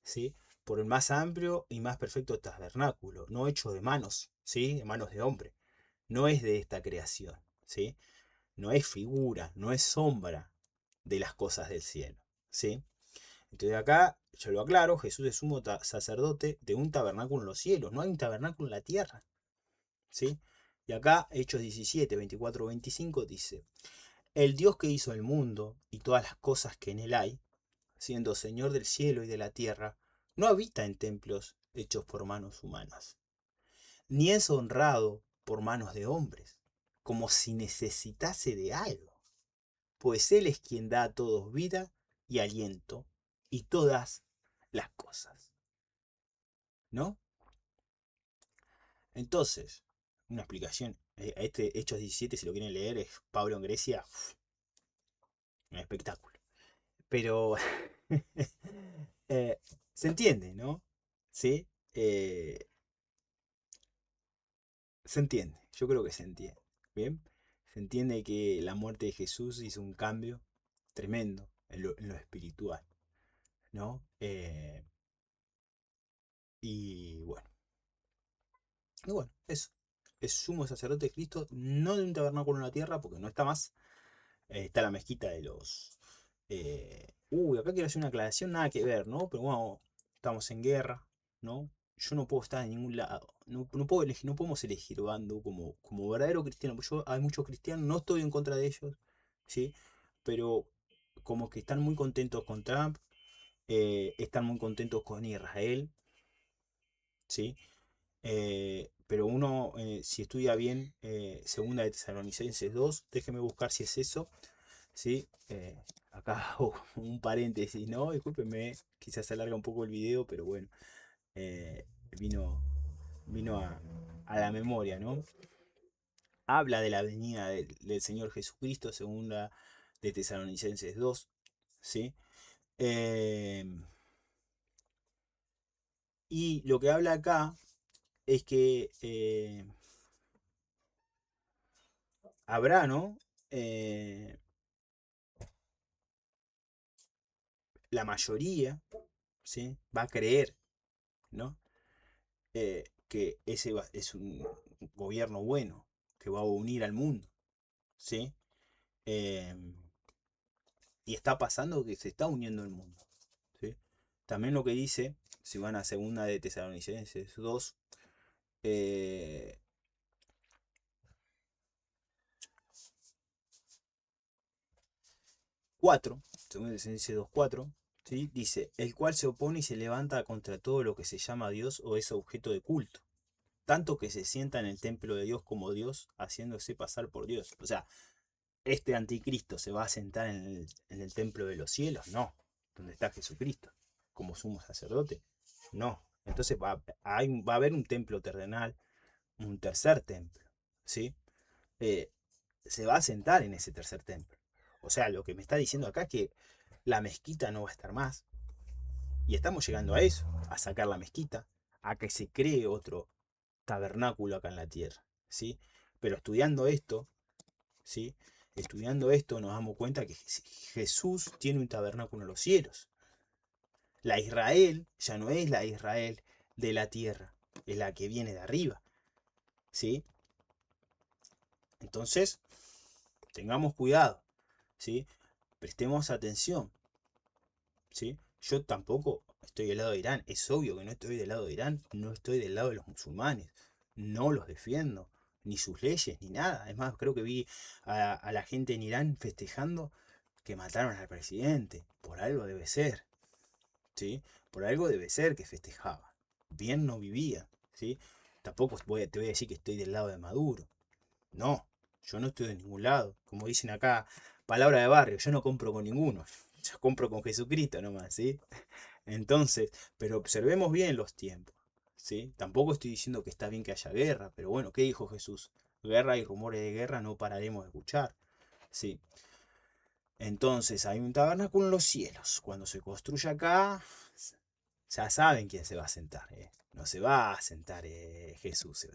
S1: ¿Sí? Por el más amplio y más perfecto tabernáculo, no hecho de manos, ¿sí? De manos de hombre. No es de esta creación, ¿sí? No es figura, no es sombra de las cosas del cielo, ¿sí? Entonces acá, yo lo aclaro, Jesús es sumo sacerdote de un tabernáculo en los cielos, no hay un tabernáculo en la tierra, ¿sí? Y acá, Hechos 17, 24, 25 dice, el Dios que hizo el mundo y todas las cosas que en él hay, siendo Señor del cielo y de la tierra, no habita en templos hechos por manos humanas, ni es honrado por manos de hombres, como si necesitase de algo, pues Él es quien da a todos vida y aliento y todas las cosas, ¿no? Entonces, una explicación, este Hechos 17, si lo quieren leer, es Pablo en Grecia, un espectáculo. Pero se entiende, ¿no? ¿Sí? Eh, Se entiende, yo creo que se entiende. ¿Bien? Se entiende que la muerte de Jesús hizo un cambio tremendo en lo espiritual, ¿no? Y bueno, eso. Es sumo sacerdote de Cristo, no de un tabernáculo en la tierra, porque no está más. Está la mezquita de los... acá quiero hacer una aclaración, nada que ver, ¿no? Pero bueno, estamos en guerra, ¿no? Yo no puedo estar en ningún lado, no puedo elegir, no podemos elegir bando como verdadero cristiano. Yo hay muchos cristianos, no estoy en contra de ellos, ¿sí? Pero como que están muy contentos con Trump, están muy contentos con Israel, ¿sí? Pero uno, si estudia bien, segunda de Tesalonicenses 2, déjeme buscar si es eso, ¿sí? Acá hago un paréntesis, ¿no? Discúlpenme, quizás se alarga un poco el video, pero bueno, eh, vino, vino a la memoria, ¿no? Habla de la venida del Señor Jesucristo, segunda de Tesalonicenses 2, ¿sí? Eh, y lo que habla acá es que habrá, ¿no? La mayoría, ¿sí? Va a creer, ¿no? Que es un gobierno bueno, que va a unir al mundo, ¿sí? Eh, y está pasando que se está uniendo el mundo, ¿sí? También lo que dice, si van a segunda de Tesalonicenses 2, eh, 4, segunda de Tesalonicenses 2, 4, ¿sí? Dice, el cual se opone y se levanta contra todo lo que se llama Dios o es objeto de culto, tanto que se sienta en el templo de Dios como Dios, haciéndose pasar por Dios. O sea, ¿este anticristo se va a sentar en el templo de los cielos? No. ¿Dónde está Jesucristo? ¿Como sumo sacerdote? No. Entonces va a haber un templo terrenal un tercer templo, ¿sí? Eh, Se va a sentar en ese tercer templo. O sea, lo que me está diciendo acá es que la mezquita no va a estar más. Y estamos llegando a eso, a sacar la mezquita, a que se cree otro tabernáculo acá en la tierra, ¿sí? Pero estudiando esto, ¿sí? Estudiando esto nos damos cuenta que Jesús tiene un tabernáculo en los cielos. La Israel ya no es la Israel de la tierra, es la que viene de arriba, ¿sí? Entonces, tengamos cuidado, ¿sí? Prestemos atención, ¿sí? Yo tampoco estoy del lado de Irán, es obvio que no estoy del lado de Irán, no estoy del lado de los musulmanes, no los defiendo, ni sus leyes, ni nada. Es más, creo que vi a la gente en Irán festejando que mataron al presidente, por algo debe ser, ¿sí? Por algo debe ser que festejaba, bien no vivía, ¿sí? Tampoco te voy a decir que estoy del lado de Maduro, no, yo no estoy de ningún lado. Como dicen acá, palabra de barrio, yo no compro con ninguno. Yo compro con Jesucristo nomás, ¿sí? Entonces, pero observemos bien los tiempos, ¿sí? Tampoco estoy diciendo que está bien que haya guerra, pero bueno, ¿qué dijo Jesús? Guerra y rumores de guerra no pararemos de escuchar, ¿sí? Entonces, hay un tabernáculo en los cielos. Cuando se construya acá, ya saben quién se va a sentar, ¿eh? No se va a sentar Jesús.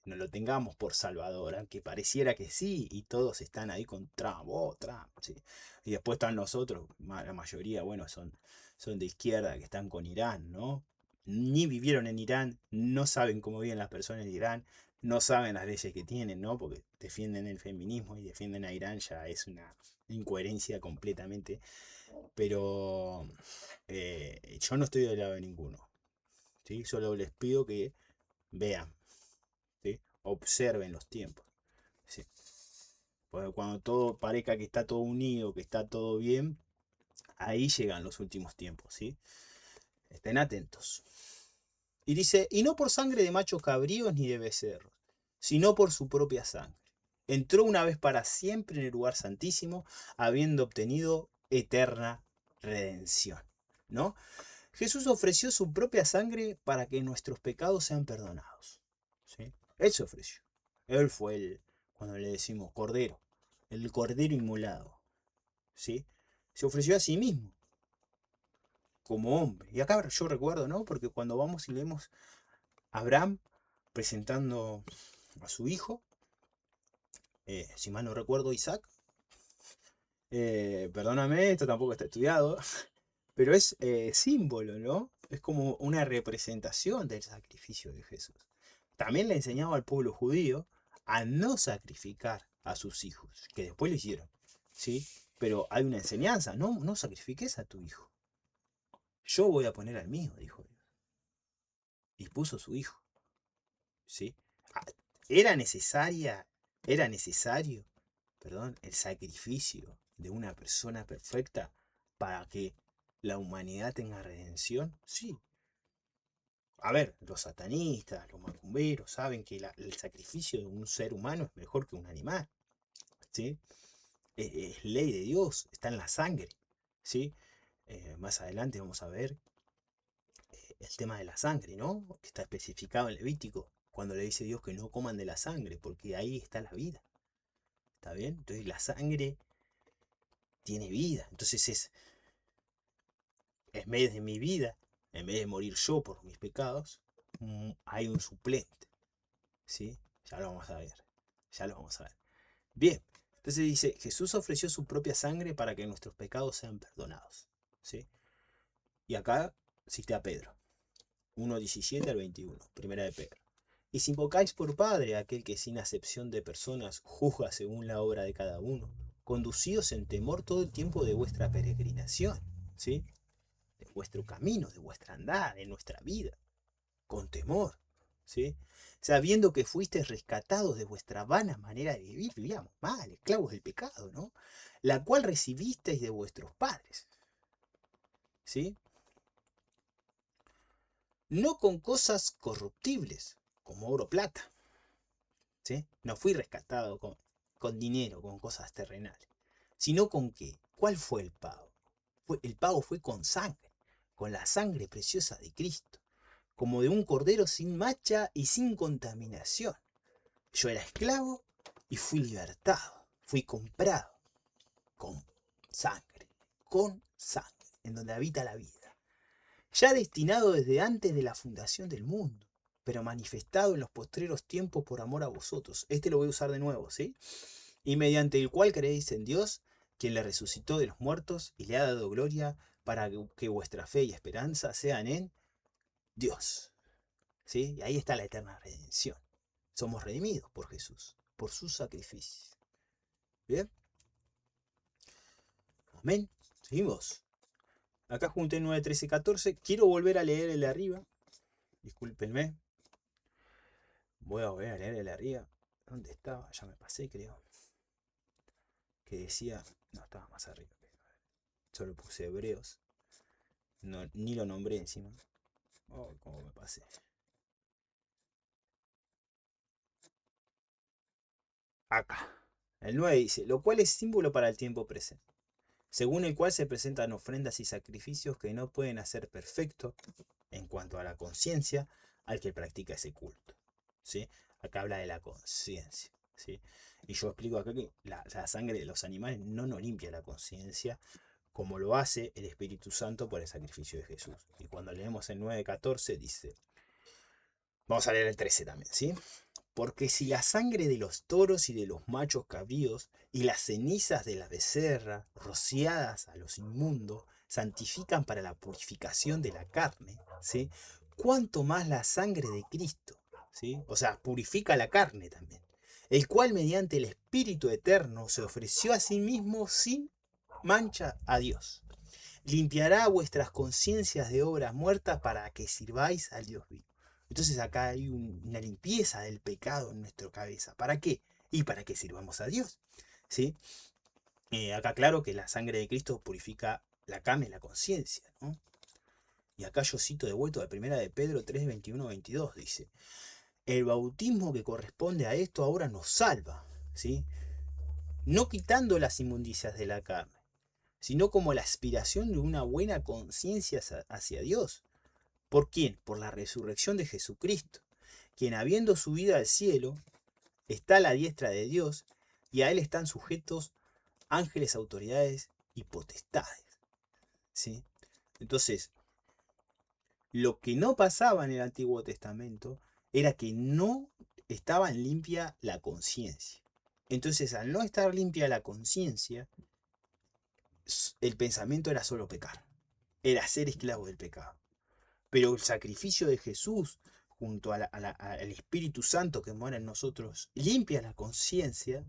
S1: No lo tengamos por Salvador, aunque pareciera que sí, y todos están ahí con Trump, oh, Trump, sí. Y después están los otros, la mayoría, bueno, son de izquierda, que están con Irán, ¿no? Ni vivieron en Irán, no saben cómo viven las personas en Irán, no saben las leyes que tienen, ¿no? Porque defienden el feminismo y defienden a Irán, ya es una incoherencia completamente. Pero yo no estoy del lado de ninguno, ¿sí? Solo les pido que vean, ¿sí? Observen los tiempos, ¿sí? Porque cuando todo parezca que está todo unido, que está todo bien, ahí llegan los últimos tiempos, ¿sí? Estén atentos. Y dice, y no por sangre de machos cabríos ni de becerros, sino por su propia sangre. Entró una vez para siempre en el lugar santísimo, habiendo obtenido eterna redención, ¿no? Jesús ofreció su propia sangre para que nuestros pecados sean perdonados, ¿sí? Él se ofreció. Él fue cuando le decimos cordero, el cordero inmolado, ¿sí? Se ofreció a sí mismo como hombre. Y acá yo recuerdo, ¿no? Porque cuando vamos y leemos a Abraham presentando a su hijo, si mal no recuerdo, Isaac, perdóname, esto tampoco está estudiado, pero es símbolo, ¿no? Es como una representación del sacrificio de Jesús. También le enseñaba al pueblo judío a no sacrificar a sus hijos, que después lo hicieron, ¿sí? Pero hay una enseñanza, no sacrifiques a tu hijo. Yo voy a poner al mío, dijo Dios. Y puso su hijo, ¿sí? Ah, Era necesaria, era necesario, perdón, el sacrificio de una persona perfecta para que la humanidad tenga redención, sí. A ver, los satanistas, los macumberos saben que el sacrificio de un ser humano es mejor que un animal, ¿sí? Es ley de Dios, está en la sangre, ¿sí? Más adelante vamos a ver el tema de la sangre, ¿no? Que está especificado en Levítico, cuando le dice Dios que no coman de la sangre, porque ahí está la vida, ¿está bien? Entonces la sangre tiene vida, entonces en vez de mi vida, en vez de morir yo por mis pecados, hay un suplente, ¿sí? Ya lo vamos a ver, ya lo vamos a ver. Bien, entonces dice, Jesús ofreció su propia sangre para que nuestros pecados sean perdonados, ¿sí? Y acá cité a Pedro, 1:17 al 21, primera de Pedro. Y si invocáis por Padre a aquel que sin acepción de personas juzga según la obra de cada uno, conducidos en temor todo el tiempo de vuestra peregrinación, ¿sí? De vuestro camino, de vuestra andada, de nuestra vida, con temor, ¿sí? Sabiendo que fuisteis rescatados de vuestra vana manera de vivir, vivíamos mal, esclavos del pecado, ¿no? La cual recibisteis de vuestros padres, ¿sí? No con cosas corruptibles, como oro o plata, ¿sí? No fui rescatado con dinero, con cosas terrenales, sino con qué. ¿Cuál fue el pago? El pago fue con sangre, con la sangre preciosa de Cristo, como de un cordero sin mancha y sin contaminación. Yo era esclavo y fui libertado, fui comprado con sangre, en donde habita la vida. Ya destinado desde antes de la fundación del mundo, pero manifestado en los postreros tiempos por amor a vosotros. Este lo voy a usar de nuevo, ¿sí? Y mediante el cual creéis en Dios, quien le resucitó de los muertos y le ha dado gloria, para que vuestra fe y esperanza sean en Dios. ¿Sí? Y ahí está la eterna redención. Somos redimidos por Jesús, por su sacrificio. ¿Bien? Amén. Seguimos. Acá junté 9, 13, 14. Quiero volver a leer el de arriba. Discúlpenme. Voy a volver a leer el de arriba. ¿Dónde estaba? Ya me pasé, creo. Que decía... No, estaba más arriba. Solo puse Hebreos. No, ni lo nombré encima. Oh, cómo me pasé. Acá. El 9 dice, lo cual es símbolo para el tiempo presente, según el cual se presentan ofrendas y sacrificios que no pueden hacer perfecto en cuanto a la conciencia al que practica ese culto. ¿Sí? Acá habla de la conciencia. ¿Sí? Y yo explico acá que la sangre de los animales no nos limpia la conciencia como lo hace el Espíritu Santo por el sacrificio de Jesús. Y cuando leemos el 9:14 dice, vamos a leer el 13 también, ¿sí? Porque si la sangre de los toros y de los machos cabríos y las cenizas de la becerra, rociadas a los inmundos, santifican para la purificación de la carne, ¿sí? Cuanto más la sangre de Cristo, ¿sí? O sea, purifica la carne también, el cual mediante el Espíritu Eterno se ofreció a sí mismo sin mancha a Dios. Limpiará vuestras conciencias de obras muertas para que sirváis al Dios vivo. Entonces acá hay una limpieza del pecado en nuestra cabeza. ¿Para qué? Y para que sirvamos a Dios. ¿Sí? Acá claro que la sangre de Cristo purifica la carne y la conciencia, ¿no? Y acá yo cito de vuelta de primera de Pedro 3, 21, 22. Dice, el bautismo que corresponde a esto ahora nos salva, ¿sí? No quitando las inmundicias de la carne, sino como la aspiración de una buena conciencia hacia Dios. ¿Por quién? Por la resurrección de Jesucristo, quien habiendo subido al cielo, está a la diestra de Dios, y a él están sujetos ángeles, autoridades y potestades. ¿Sí? Entonces, lo que no pasaba en el Antiguo Testamento era que no estaba limpia la conciencia. Entonces, al no estar limpia la conciencia, el pensamiento era solo pecar, era ser esclavo del pecado. Pero el sacrificio de Jesús, junto al Espíritu Santo que mora en nosotros, limpia la conciencia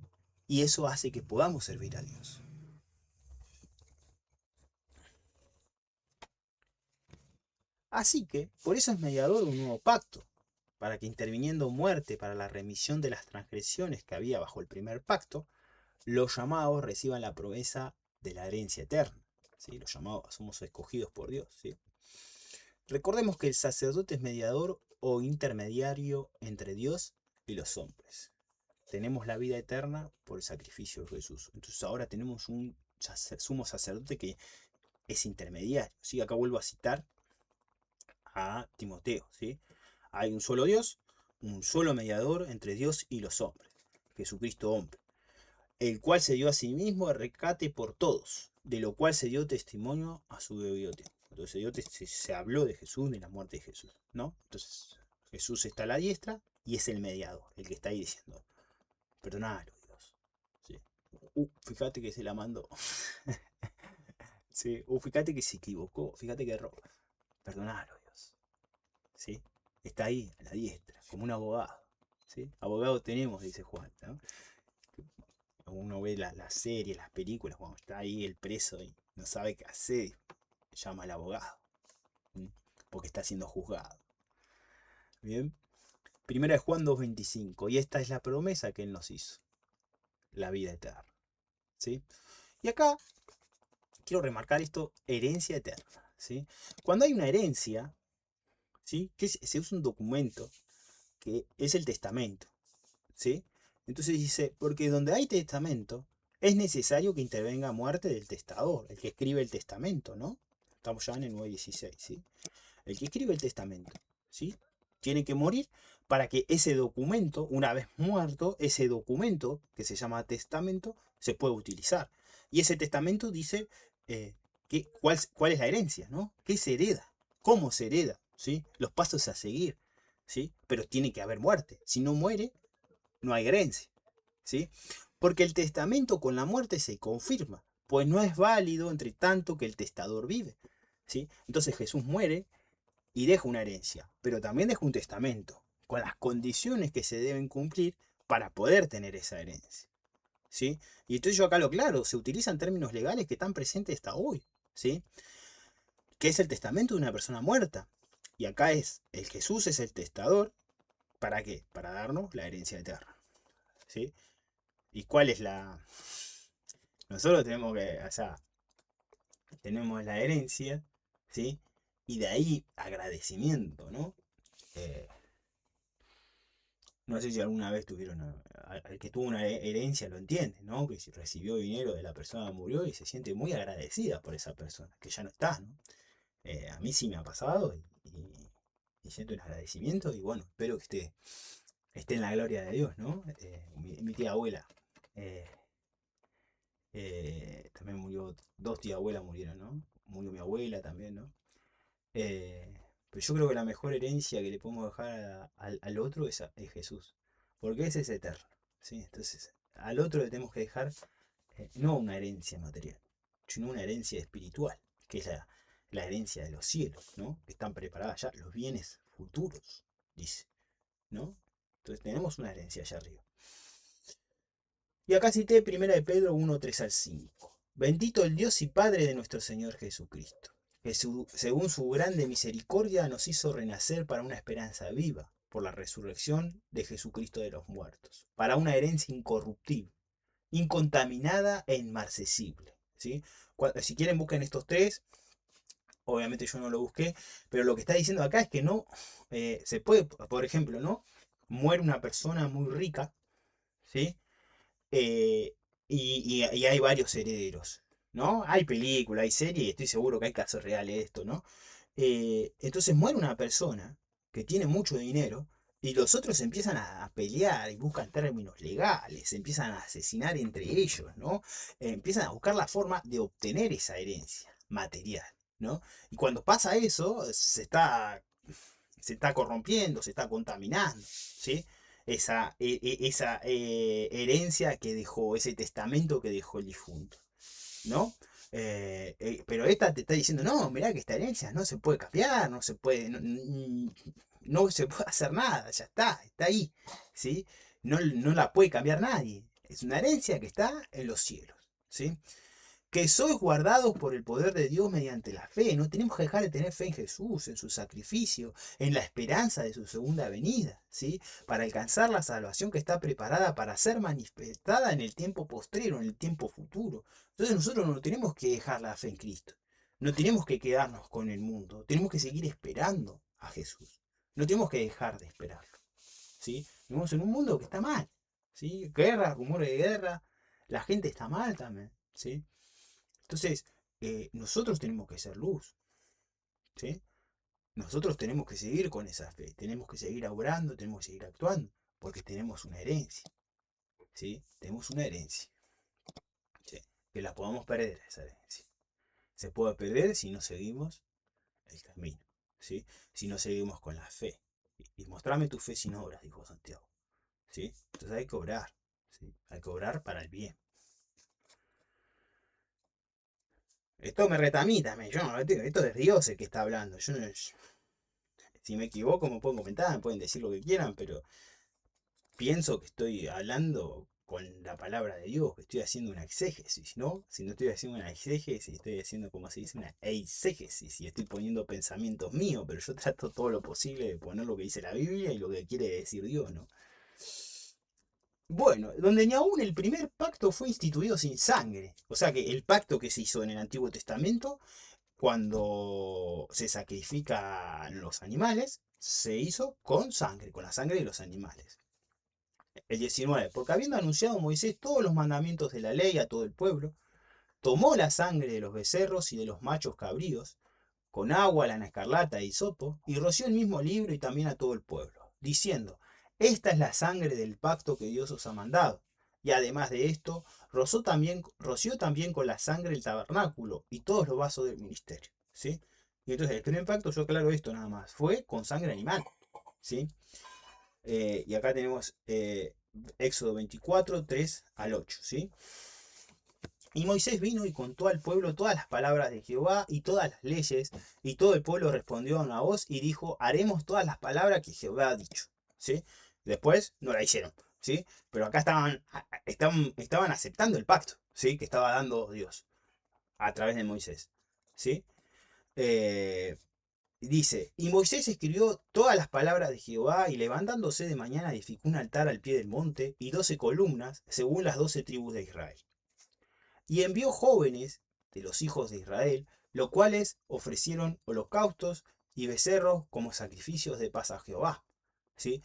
S1: y eso hace que podamos servir a Dios. Así que, por eso es mediador un nuevo pacto, para que interviniendo muerte para la remisión de las transgresiones que había bajo el primer pacto, los llamados reciban la promesa de la herencia eterna. ¿Sí? Los llamados somos escogidos por Dios. ¿Sí? Recordemos que el sacerdote es mediador o intermediario entre Dios y los hombres. Tenemos la vida eterna por el sacrificio de Jesús. Entonces ahora tenemos un sumo sacerdote que es intermediario. ¿Sí? Acá vuelvo a citar a Timoteo. ¿Sí? Hay un solo Dios, un solo mediador entre Dios y los hombres, Jesucristo hombre, el cual se dio a sí mismo de rescate por todos, de lo cual se dio testimonio a su debido tiempo. Entonces se habló de Jesús, de la muerte de Jesús, ¿no? Entonces Jesús está a la diestra y es el mediador, el que está ahí diciendo, perdonalo, Dios. ¿Sí? Fíjate que se la mandó. ¿Sí? Fíjate que se equivocó, fíjate que erró. Perdonalo, Dios. ¿Sí? Está ahí, a la diestra, como un abogado. ¿Sí? Abogado tenemos, dice Juan, ¿no? Uno ve la serie, las películas, cuando está ahí el preso y no sabe qué hacer, llama al abogado, porque está siendo juzgado. Bien, primera de Juan 2:25, y esta es la promesa que él nos hizo, la vida eterna. ¿Sí? Y acá quiero remarcar esto, herencia eterna. ¿Sí? Cuando hay una herencia, ¿sí? Se usa un documento que es el testamento. ¿Sí? Entonces dice, porque donde hay testamento, es necesario que intervenga muerte del testador, el que escribe el testamento, ¿no? Estamos ya en el 9:16, ¿sí? El que escribe el testamento, ¿sí? Tiene que morir para que ese documento, una vez muerto, ese documento que se llama testamento, se pueda utilizar. Y ese testamento dice cuál es la herencia, ¿no? ¿Qué se hereda? ¿Cómo se hereda? ¿Sí? Los pasos a seguir, ¿sí? Pero tiene que haber muerte. Si no muere, no hay herencia, ¿sí? Porque el testamento con la muerte se confirma, pues no es válido entre tanto que el testador vive, ¿sí? Entonces Jesús muere y deja una herencia, pero también deja un testamento, con las condiciones que se deben cumplir para poder tener esa herencia, ¿sí? Y entonces yo acá lo claro, se utilizan términos legales que están presentes hasta hoy, ¿sí? Que es el testamento de una persona muerta. Y acá el Jesús es el testador, ¿para qué? Para darnos la herencia eterna, ¿sí? ¿Y cuál es la...? Nosotros tenemos que, o sea, tenemos la herencia, ¿sí? Y de ahí agradecimiento, ¿no? Eh, no sé si alguna vez tuvieron, al que tuvo una herencia lo entiende, ¿no? Que si recibió dinero de la persona que murió y se siente muy agradecida por esa persona, que ya no está, ¿no? A mí sí me ha pasado y siento un agradecimiento y bueno, espero que esté en la gloria de Dios, ¿no? Mi tía abuela, eh, también murió, dos tías abuelas murieron, ¿no? Murió mi abuela también, ¿no? Eh, pero yo creo que la mejor herencia que le podemos dejar al otro es Jesús, porque ese es eterno, ¿sí? Entonces, al otro le tenemos que dejar no una herencia material, sino una herencia espiritual, que es la herencia de los cielos, ¿no? Que están preparadas ya los bienes futuros, dice, ¿no? Entonces tenemos una herencia allá arriba. Y acá cité 1 de Pedro 1, 3 al 5. Bendito el Dios y Padre de nuestro Señor Jesucristo, que según su grande misericordia nos hizo renacer para una esperanza viva, por la resurrección de Jesucristo de los muertos, para una herencia incorruptible, incontaminada e inmarcesible. ¿Sí? Si quieren busquen estos tres, obviamente yo no lo busqué, pero lo que está diciendo acá es que no se puede, por ejemplo, ¿no? Muere una persona muy rica, ¿sí? eh, y hay varios herederos, ¿no? Hay película, hay serie, y estoy seguro que hay casos reales de esto, ¿no? Entonces muere una persona que tiene mucho dinero y los otros empiezan a pelear y buscan términos legales, empiezan a asesinar entre ellos, ¿no? Empiezan a buscar la forma de obtener esa herencia material, ¿no? Y cuando pasa eso, se está corrompiendo, se está contaminando, ¿sí? Esa herencia que dejó, ese testamento que dejó el difunto, ¿no? Pero esta te está diciendo, no, mirá que esta herencia no se puede cambiar, no se puede, no se puede hacer nada, ya está ahí, ¿sí? No la puede cambiar nadie. Es una herencia que está en los cielos, ¿sí? Que sois guardados por el poder de Dios mediante la fe. No tenemos que dejar de tener fe en Jesús, en su sacrificio, en la esperanza de su segunda venida, ¿sí? Para alcanzar la salvación que está preparada para ser manifestada en el tiempo postrero, en el tiempo futuro. Entonces nosotros no tenemos que dejar la fe en Cristo. No tenemos que quedarnos con el mundo. Tenemos que seguir esperando a Jesús. No tenemos que dejar de esperarlo, ¿sí? Vivimos en un mundo que está mal, ¿sí? Guerra, rumores de guerra. La gente está mal también, ¿sí? Entonces, nosotros tenemos que ser luz, ¿sí? Nosotros tenemos que seguir con esa fe, tenemos que seguir obrando, tenemos que seguir actuando, porque tenemos una herencia, ¿sí? Tenemos una herencia, ¿sí? Que la podamos perder esa herencia. Se puede perder si no seguimos el camino, ¿sí? Si no seguimos con la fe. Y mostrame tu fe sin obras, dijo Santiago, ¿sí? Entonces hay que obrar, ¿sí? Hay que obrar para el bien. Esto me retamita, yo no, esto es Dios el que está hablando. Yo no, si me equivoco me pueden comentar, me pueden decir lo que quieran, pero pienso que estoy hablando con la palabra de Dios, que estoy haciendo una exégesis, ¿no? Si no estoy haciendo una exégesis, estoy haciendo, como se dice, una eisegesis, y estoy poniendo pensamientos míos, pero yo trato todo lo posible de poner lo que dice la Biblia y lo que quiere decir Dios, ¿no? Bueno, donde ni aún el primer pacto fue instituido sin sangre, o sea que el pacto que se hizo en el Antiguo Testamento cuando se sacrifican los animales, se hizo con sangre, con la sangre de los animales. El 19, porque habiendo anunciado Moisés todos los mandamientos de la ley a todo el pueblo, tomó la sangre de los becerros y de los machos cabríos, con agua, lana escarlata e hisopo, y roció el mismo libro y también a todo el pueblo, diciendo, esta es la sangre del pacto que Dios os ha mandado. Y además de esto, roció también con la sangre el tabernáculo y todos los vasos del ministerio. ¿Sí? Y entonces el primer pacto, yo aclaro esto nada más, fue con sangre animal. ¿Sí? Y acá tenemos Éxodo 24, 3 al 8. ¿Sí? Y Moisés vino y contó al pueblo todas las palabras de Jehová y todas las leyes, y todo el pueblo respondió a una voz y dijo, haremos todas las palabras que Jehová ha dicho. ¿Sí? Después no la hicieron, ¿sí? Pero acá estaban aceptando el pacto, ¿sí? Que estaba dando Dios a través de Moisés, ¿sí? Eh, Dice, y Moisés escribió todas las palabras de Jehová, y levantándose de mañana edificó un altar al pie del monte y 12 columnas, según las 12 tribus de Israel. Y envió jóvenes de los hijos de Israel, los cuales ofrecieron holocaustos y becerros como sacrificios de paz a Jehová. ¿Sí?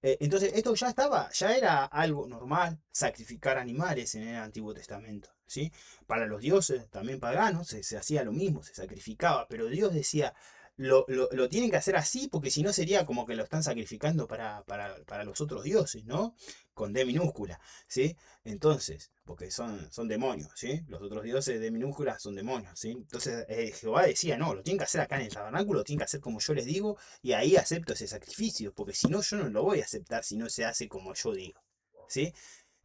S1: Entonces esto ya era algo normal, sacrificar animales en el Antiguo Testamento. ¿Sí? Para los dioses también paganos se hacía lo mismo, se sacrificaba, pero Dios decía, lo tienen que hacer así porque si no sería como que lo están sacrificando para los otros dioses, ¿no? Con D minúscula, ¿sí? Entonces, porque son demonios, ¿sí? Los otros dioses de minúscula son demonios, ¿sí? Entonces Jehová decía, no, lo tienen que hacer acá en el tabernáculo, lo tienen que hacer como yo les digo, y ahí acepto ese sacrificio, porque si no, yo no lo voy a aceptar si no se hace como yo digo, ¿sí?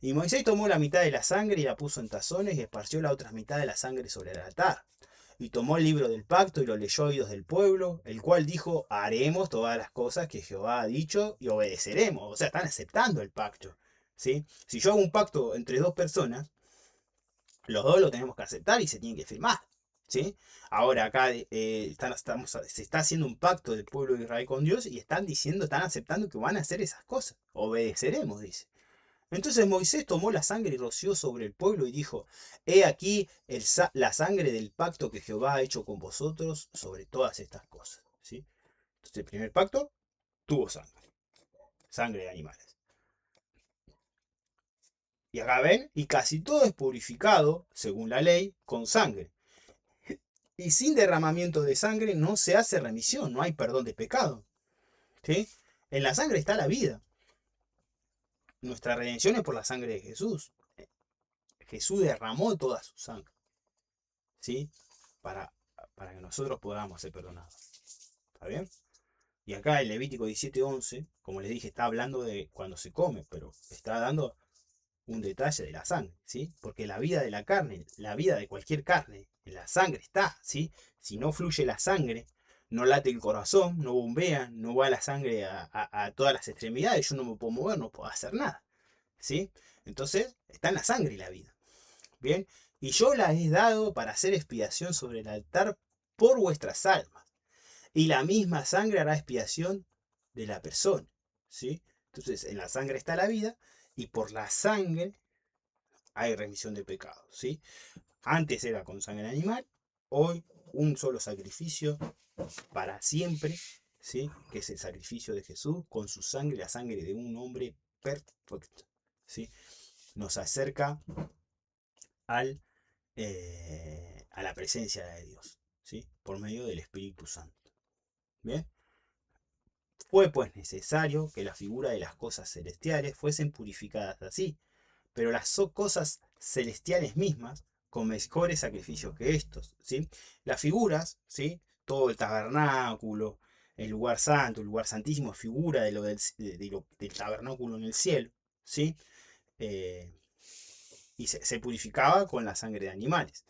S1: Y Moisés tomó la mitad de la sangre y la puso en tazones y esparció la otra mitad de la sangre sobre el altar. Y tomó el libro del pacto y lo leyó a oídos del pueblo, el cual dijo, haremos todas las cosas que Jehová ha dicho y obedeceremos. O sea, están aceptando el pacto, ¿sí? Si yo hago un pacto entre dos personas, los dos lo tenemos que aceptar y se tiene que firmar, ¿sí? Ahora acá se está haciendo un pacto del pueblo de Israel con Dios y están aceptando que van a hacer esas cosas. Obedeceremos, dice. Entonces Moisés tomó la sangre y roció sobre el pueblo y dijo, he aquí la sangre del pacto que Jehová ha hecho con vosotros sobre todas estas cosas, ¿sí? Entonces el primer pacto tuvo sangre de animales. Y acá ven, y casi todo es purificado, según la ley, con sangre. Y sin derramamiento de sangre no se hace remisión, no hay perdón de pecado. ¿Sí? En la sangre está la vida. Nuestra redención es por la sangre de Jesús. Jesús derramó toda su sangre, ¿sí? Para, para que nosotros podamos ser perdonados. ¿Está bien? Y acá el Levítico 17:11, como les dije, está hablando de cuando se come, pero está dando un detalle de la sangre, ¿sí? Porque la vida de la carne, la vida de cualquier carne, en la sangre está, ¿sí? Si no fluye la sangre, no late el corazón, no bombea, no va la sangre a todas las extremidades, yo no me puedo mover, no puedo hacer nada, ¿sí? Entonces, está en la sangre y la vida, ¿bien? Y yo la he dado para hacer expiación sobre el altar por vuestras almas, y la misma sangre hará expiación de la persona, ¿sí? Entonces, en la sangre está la vida, y por la sangre hay remisión de pecados, ¿sí? Antes era con sangre animal, hoy un solo sacrificio para siempre, ¿sí? Que es el sacrificio de Jesús con su sangre, la sangre de un hombre perfecto, ¿sí? Nos acerca al, a la presencia de Dios, ¿sí? Por medio del Espíritu Santo. ¿Bien? Fue pues necesario que la figura de las cosas celestiales fuesen purificadas así, pero las cosas celestiales mismas con mejores sacrificios que estos, ¿sí? Las figuras, ¿sí? Todo el tabernáculo, el lugar santo, el lugar santísimo, figura del tabernáculo en el cielo, ¿sí? Eh, y se purificaba con la sangre de animales.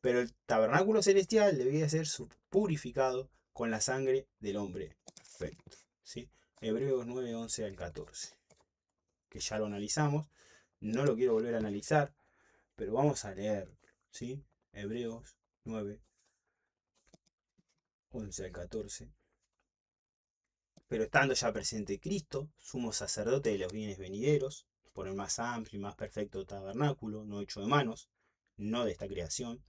S1: Pero el tabernáculo celestial debía ser purificado con la sangre del hombre perfecto, ¿sí? Hebreos 9, 11 al 14, que ya lo analizamos, no lo quiero volver a analizar, pero vamos a leer, ¿sí? Hebreos 9, 11 al 14. Pero estando ya presente Cristo, sumo sacerdote de los bienes venideros, por el más amplio y más perfecto tabernáculo, no hecho de manos, no de esta creación,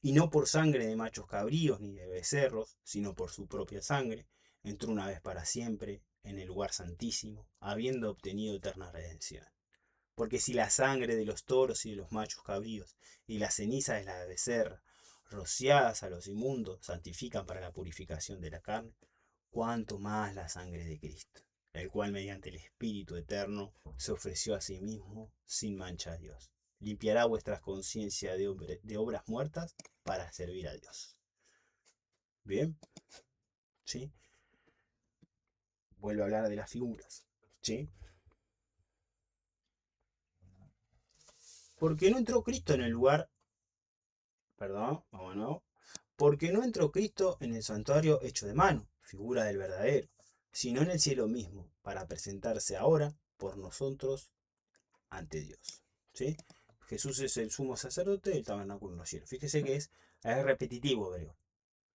S1: y no por sangre de machos cabríos ni de becerros, sino por su propia sangre, entró una vez para siempre en el lugar santísimo, habiendo obtenido eterna redención. Porque si la sangre de los toros y de los machos cabríos y la ceniza de la becerra rociadas a los inmundos, santifican para la purificación de la carne, cuanto más la sangre de Cristo, el cual mediante el Espíritu eterno se ofreció a sí mismo sin mancha a Dios. Limpiará vuestras conciencias de obras muertas para servir a Dios. Bien, ¿sí? Vuelvo a hablar de las figuras, ¿sí? Porque no entró Cristo en el lugar, perdón, vamos nuevo. Porque no entró Cristo en el santuario hecho de mano, figura del verdadero, sino en el cielo mismo, para presentarse ahora por nosotros ante Dios. ¿Sí? Jesús es el sumo sacerdote del tabernáculo en los cielos. Fíjese que es repetitivo hebreo.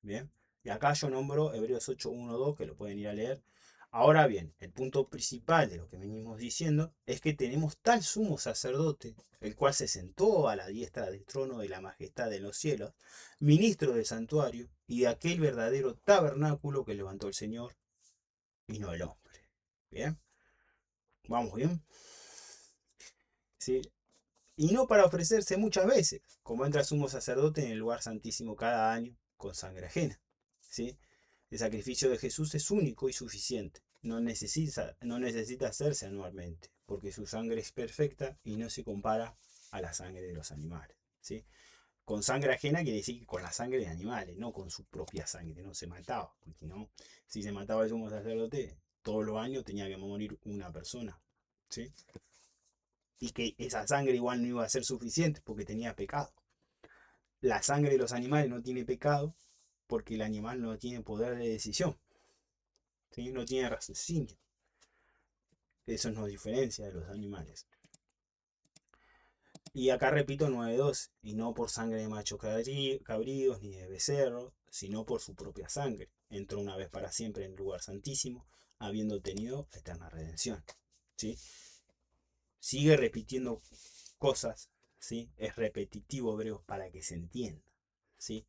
S1: Bien. Y acá yo nombro Hebreos 8, 1, 2, que lo pueden ir a leer. Ahora bien, el punto principal de lo que venimos diciendo es que tenemos tal sumo sacerdote, el cual se sentó a la diestra del trono de la majestad de los cielos, ministro del santuario y de aquel verdadero tabernáculo que levantó el Señor y no el hombre. Bien, vamos bien. ¿Sí? Y no para ofrecerse muchas veces, como entra el sumo sacerdote en el lugar santísimo cada año con sangre ajena. ¿Sí? El sacrificio de Jesús es único y suficiente. No necesita hacerse anualmente, porque su sangre es perfecta y no se compara a la sangre de los animales. ¿Sí? Con sangre ajena quiere decir que con la sangre de animales, no con su propia sangre, no se mataba. Porque no, si se mataba el sumo sacerdote, todos los años tenía que morir una persona. ¿Sí? Y que esa sangre igual no iba a ser suficiente porque tenía pecado. La sangre de los animales no tiene pecado porque el animal no tiene poder de decisión, ¿sí? No tiene raciocinio. Eso nos diferencia de los animales. Y acá repito 9.2, y no por sangre de machos cabríos ni de becerros, sino por su propia sangre. Entró una vez para siempre en el lugar santísimo, habiendo tenido eterna redención. ¿Sí? Sigue repitiendo cosas, ¿sí? Es repetitivo hebreo para que se entienda. ¿Sí?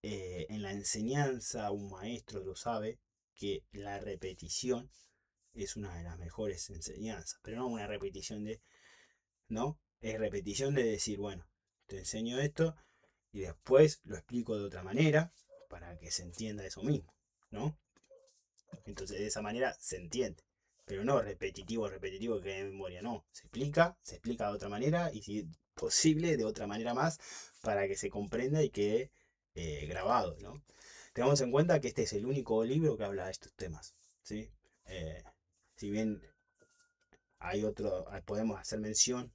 S1: En la enseñanza un maestro lo sabe, que la repetición es una de las mejores enseñanzas, pero no una repetición de, ¿no? Es repetición de decir, bueno, te enseño esto y después lo explico de otra manera para que se entienda eso mismo, ¿no? Entonces de esa manera se entiende, pero no repetitivo, repetitivo que de memoria, no. Se explica de otra manera y si es posible de otra manera más para que se comprenda y quede grabado, ¿no? Tengamos en cuenta que este es el único libro que habla de estos temas, ¿sí? Eh, si bien hay otro, podemos hacer mención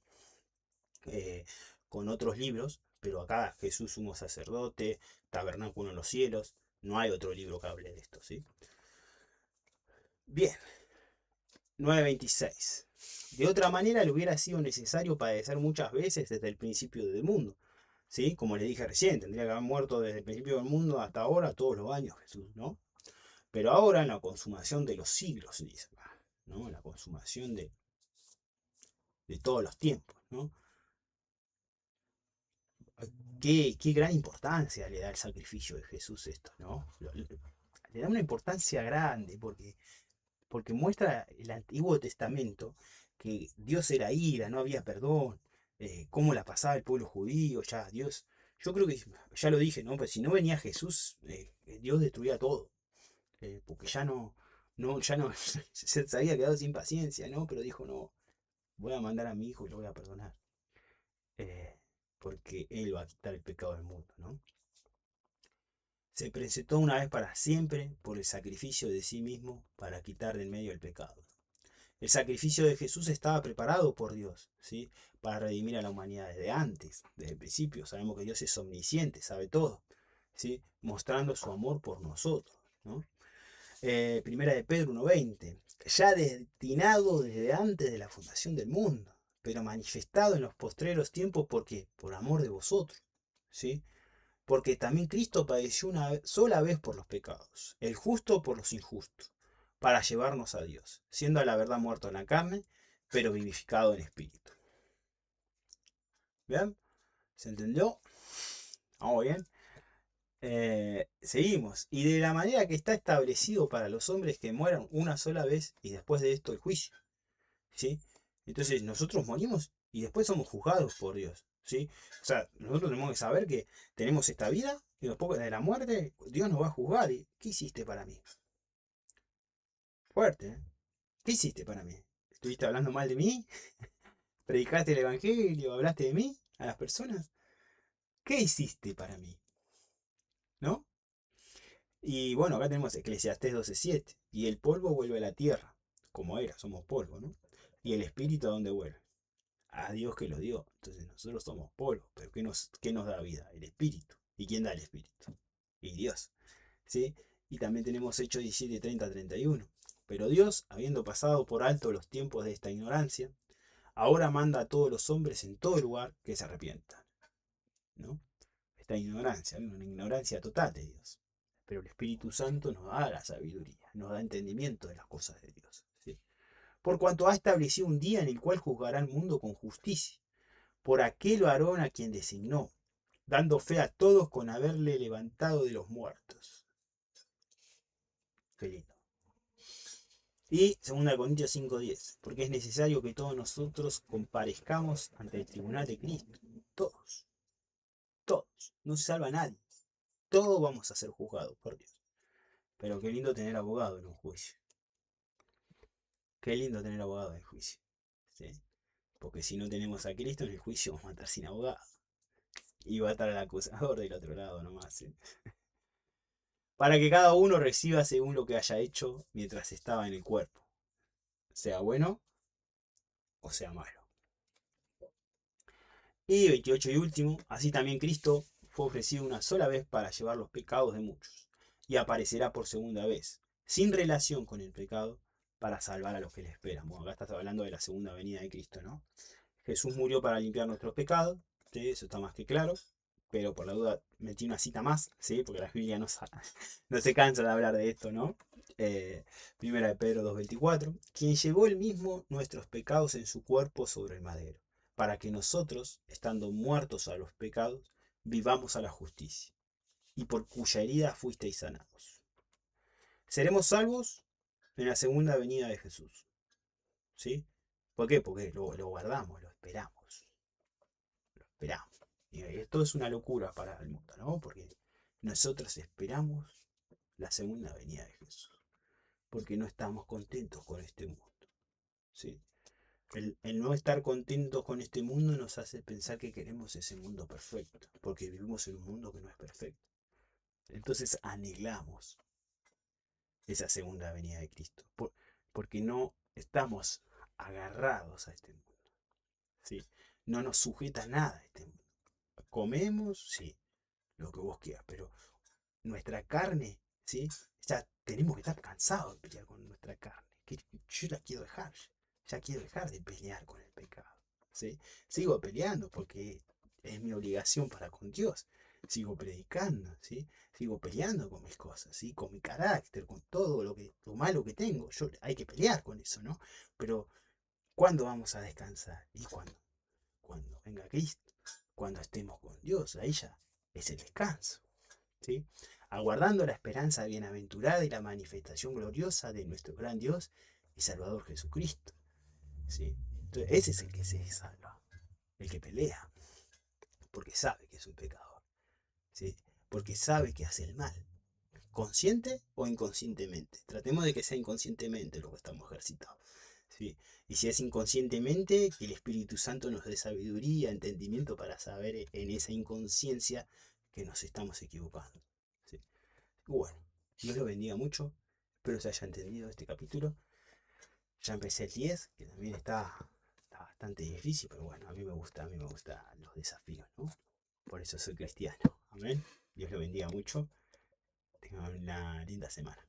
S1: eh, con otros libros, pero acá Jesús sumo sacerdote, tabernáculo en los cielos, no hay otro libro que hable de esto, ¿sí? Bien, 9.26. De otra manera le hubiera sido necesario padecer muchas veces desde el principio del mundo, ¿sí? Como le dije recién, tendría que haber muerto desde el principio del mundo hasta ahora todos los años Jesús, ¿no? Pero ahora en la consumación de los siglos, dice, ¿no? En la consumación de todos los tiempos, ¿no? Qué gran importancia le da el sacrificio de Jesús esto, ¿no? Le da una importancia grande porque muestra el Antiguo Testamento que Dios era ira, no había perdón, cómo la pasaba el pueblo judío, ya Dios, yo creo que ya lo dije, ¿no? Pues si no venía Jesús, Dios destruía todo, porque ya no, se había quedado sin paciencia, ¿no? Pero dijo, no, voy a mandar a mi hijo y lo voy a perdonar. eh, Porque Él va a quitar el pecado del mundo, ¿no? Se presentó una vez para siempre por el sacrificio de sí mismo para quitar del medio el pecado. El sacrificio de Jesús estaba preparado por Dios, ¿sí? Para redimir a la humanidad desde antes, desde el principio. Sabemos que Dios es omnisciente, sabe todo, ¿sí? Mostrando su amor por nosotros, ¿no? Primera de Pedro 1:20, ya destinado desde antes de la fundación del mundo, pero manifestado en los postreros tiempos porque por amor de vosotros, ¿sí? Porque también Cristo padeció una sola vez por los pecados, el justo por los injustos, para llevarnos a Dios, siendo a la verdad muerto en la carne, pero vivificado en espíritu. ¿Bien? ¿Se entendió? Vamos bien. Seguimos. Y de la manera que está establecido para los hombres que mueran una sola vez y después de esto el juicio. ¿Sí? Entonces nosotros morimos y después somos juzgados por Dios. ¿sí? O sea, nosotros tenemos que saber que tenemos esta vida y después de la muerte Dios nos va a juzgar. ¿Y qué hiciste para mí? Fuerte, ¿eh? ¿Qué hiciste para mí? ¿Estuviste hablando mal de mí? ¿Predicaste el evangelio? ¿Hablaste de mí a las personas? ¿Qué hiciste para mí? ¿No? Y bueno, acá tenemos Eclesiastés 12:7. Y el polvo vuelve a la tierra, como era, somos polvo, ¿no? Y el espíritu a dónde vuelve. A Dios que lo dio. Entonces nosotros somos polvo, pero ¿qué nos da vida? El espíritu. ¿Y quién da el espíritu? Y Dios. ¿Sí? Y también tenemos Hechos 17:30-31. Pero Dios, habiendo pasado por alto los tiempos de esta ignorancia, ahora manda a todos los hombres en todo lugar que se arrepientan. ¿No? Esta ignorancia, una ignorancia total de Dios. Pero el Espíritu Santo nos da la sabiduría, nos da entendimiento de las cosas de Dios. ¿Sí? Por cuanto ha establecido un día en el cual juzgará al mundo con justicia, por aquel varón a quien designó, dando fe a todos con haberle levantado de los muertos. Qué lindo. Y 2 Corintios 5:10, porque es necesario que todos nosotros comparezcamos ante el tribunal de Cristo. Todos, todos. No se salva nadie. Todos vamos a ser juzgados por Dios. Pero qué lindo tener abogado en un juicio. Qué lindo tener abogado en el juicio. ¿Sí? Porque si no tenemos a Cristo en el juicio, vamos a estar sin abogado. Y va a estar el acusador del otro lado nomás. ¿Sí? Para que cada uno reciba según lo que haya hecho mientras estaba en el cuerpo. Sea bueno o sea malo. Y 28 y último, así también Cristo fue ofrecido una sola vez para llevar los pecados de muchos. Y aparecerá por segunda vez, sin relación con el pecado, para salvar a los que le esperan. Bueno, acá estás hablando de la segunda venida de Cristo, ¿no? Jesús murió para limpiar nuestros pecados, ¿sí? Eso está más que claro, pero por la duda metí una cita más, ¿sí? Porque la Biblia no, no se cansa de hablar de esto, ¿no? Primera de Pedro 2:24, quien llevó él mismo nuestros pecados en su cuerpo sobre el madero, para que nosotros, estando muertos a los pecados, vivamos a la justicia, y por cuya herida fuisteis sanados. Seremos salvos en la segunda venida de Jesús, ¿sí? ¿Por qué? Porque lo guardamos, lo esperamos. Esperamos. Y esto es una locura para el mundo, ¿no? Porque nosotros esperamos la segunda venida de Jesús. Porque no estamos contentos con este mundo. ¿Sí? El no estar contentos con este mundo nos hace pensar que queremos ese mundo perfecto. Porque vivimos en un mundo que no es perfecto. Entonces anhelamos esa segunda venida de Cristo. Porque no estamos agarrados a este mundo. ¿Sí? No nos sujeta nada a este mundo. Comemos, sí, lo que vos quieras, pero nuestra carne, ¿sí? Ya tenemos que estar cansados de pelear con nuestra carne. Que yo la quiero dejar, ya quiero dejar de pelear con el pecado, ¿sí? Sigo peleando porque es mi obligación para con Dios. Sigo predicando, ¿sí? Sigo peleando con mis cosas, ¿sí? Con mi carácter, con todo lo malo que tengo. Hay que pelear con eso, ¿no? Pero, ¿cuándo vamos a descansar? ¿Y cuándo? Cuando venga Cristo, cuando estemos con Dios, ahí ya es el descanso. ¿Sí? Aguardando la esperanza bienaventurada y la manifestación gloriosa de nuestro gran Dios y Salvador Jesucristo. ¿Sí? Entonces, ese es el que se salva, el que pelea, porque sabe que es un pecador, ¿sí? Porque sabe que hace el mal, consciente o inconscientemente. Tratemos de que sea inconscientemente lo que estamos ejercitando. ¿Sí? Y si es inconscientemente, que el Espíritu Santo nos dé sabiduría, entendimiento para saber en esa inconsciencia que nos estamos equivocando. ¿Sí? Bueno, Dios lo bendiga mucho. Espero se haya entendido este capítulo. Ya empecé el 10, que también está bastante difícil, pero bueno, a mí me gustan los desafíos, ¿no? Por eso soy cristiano. Amén. Dios lo bendiga mucho. Tengan una linda semana.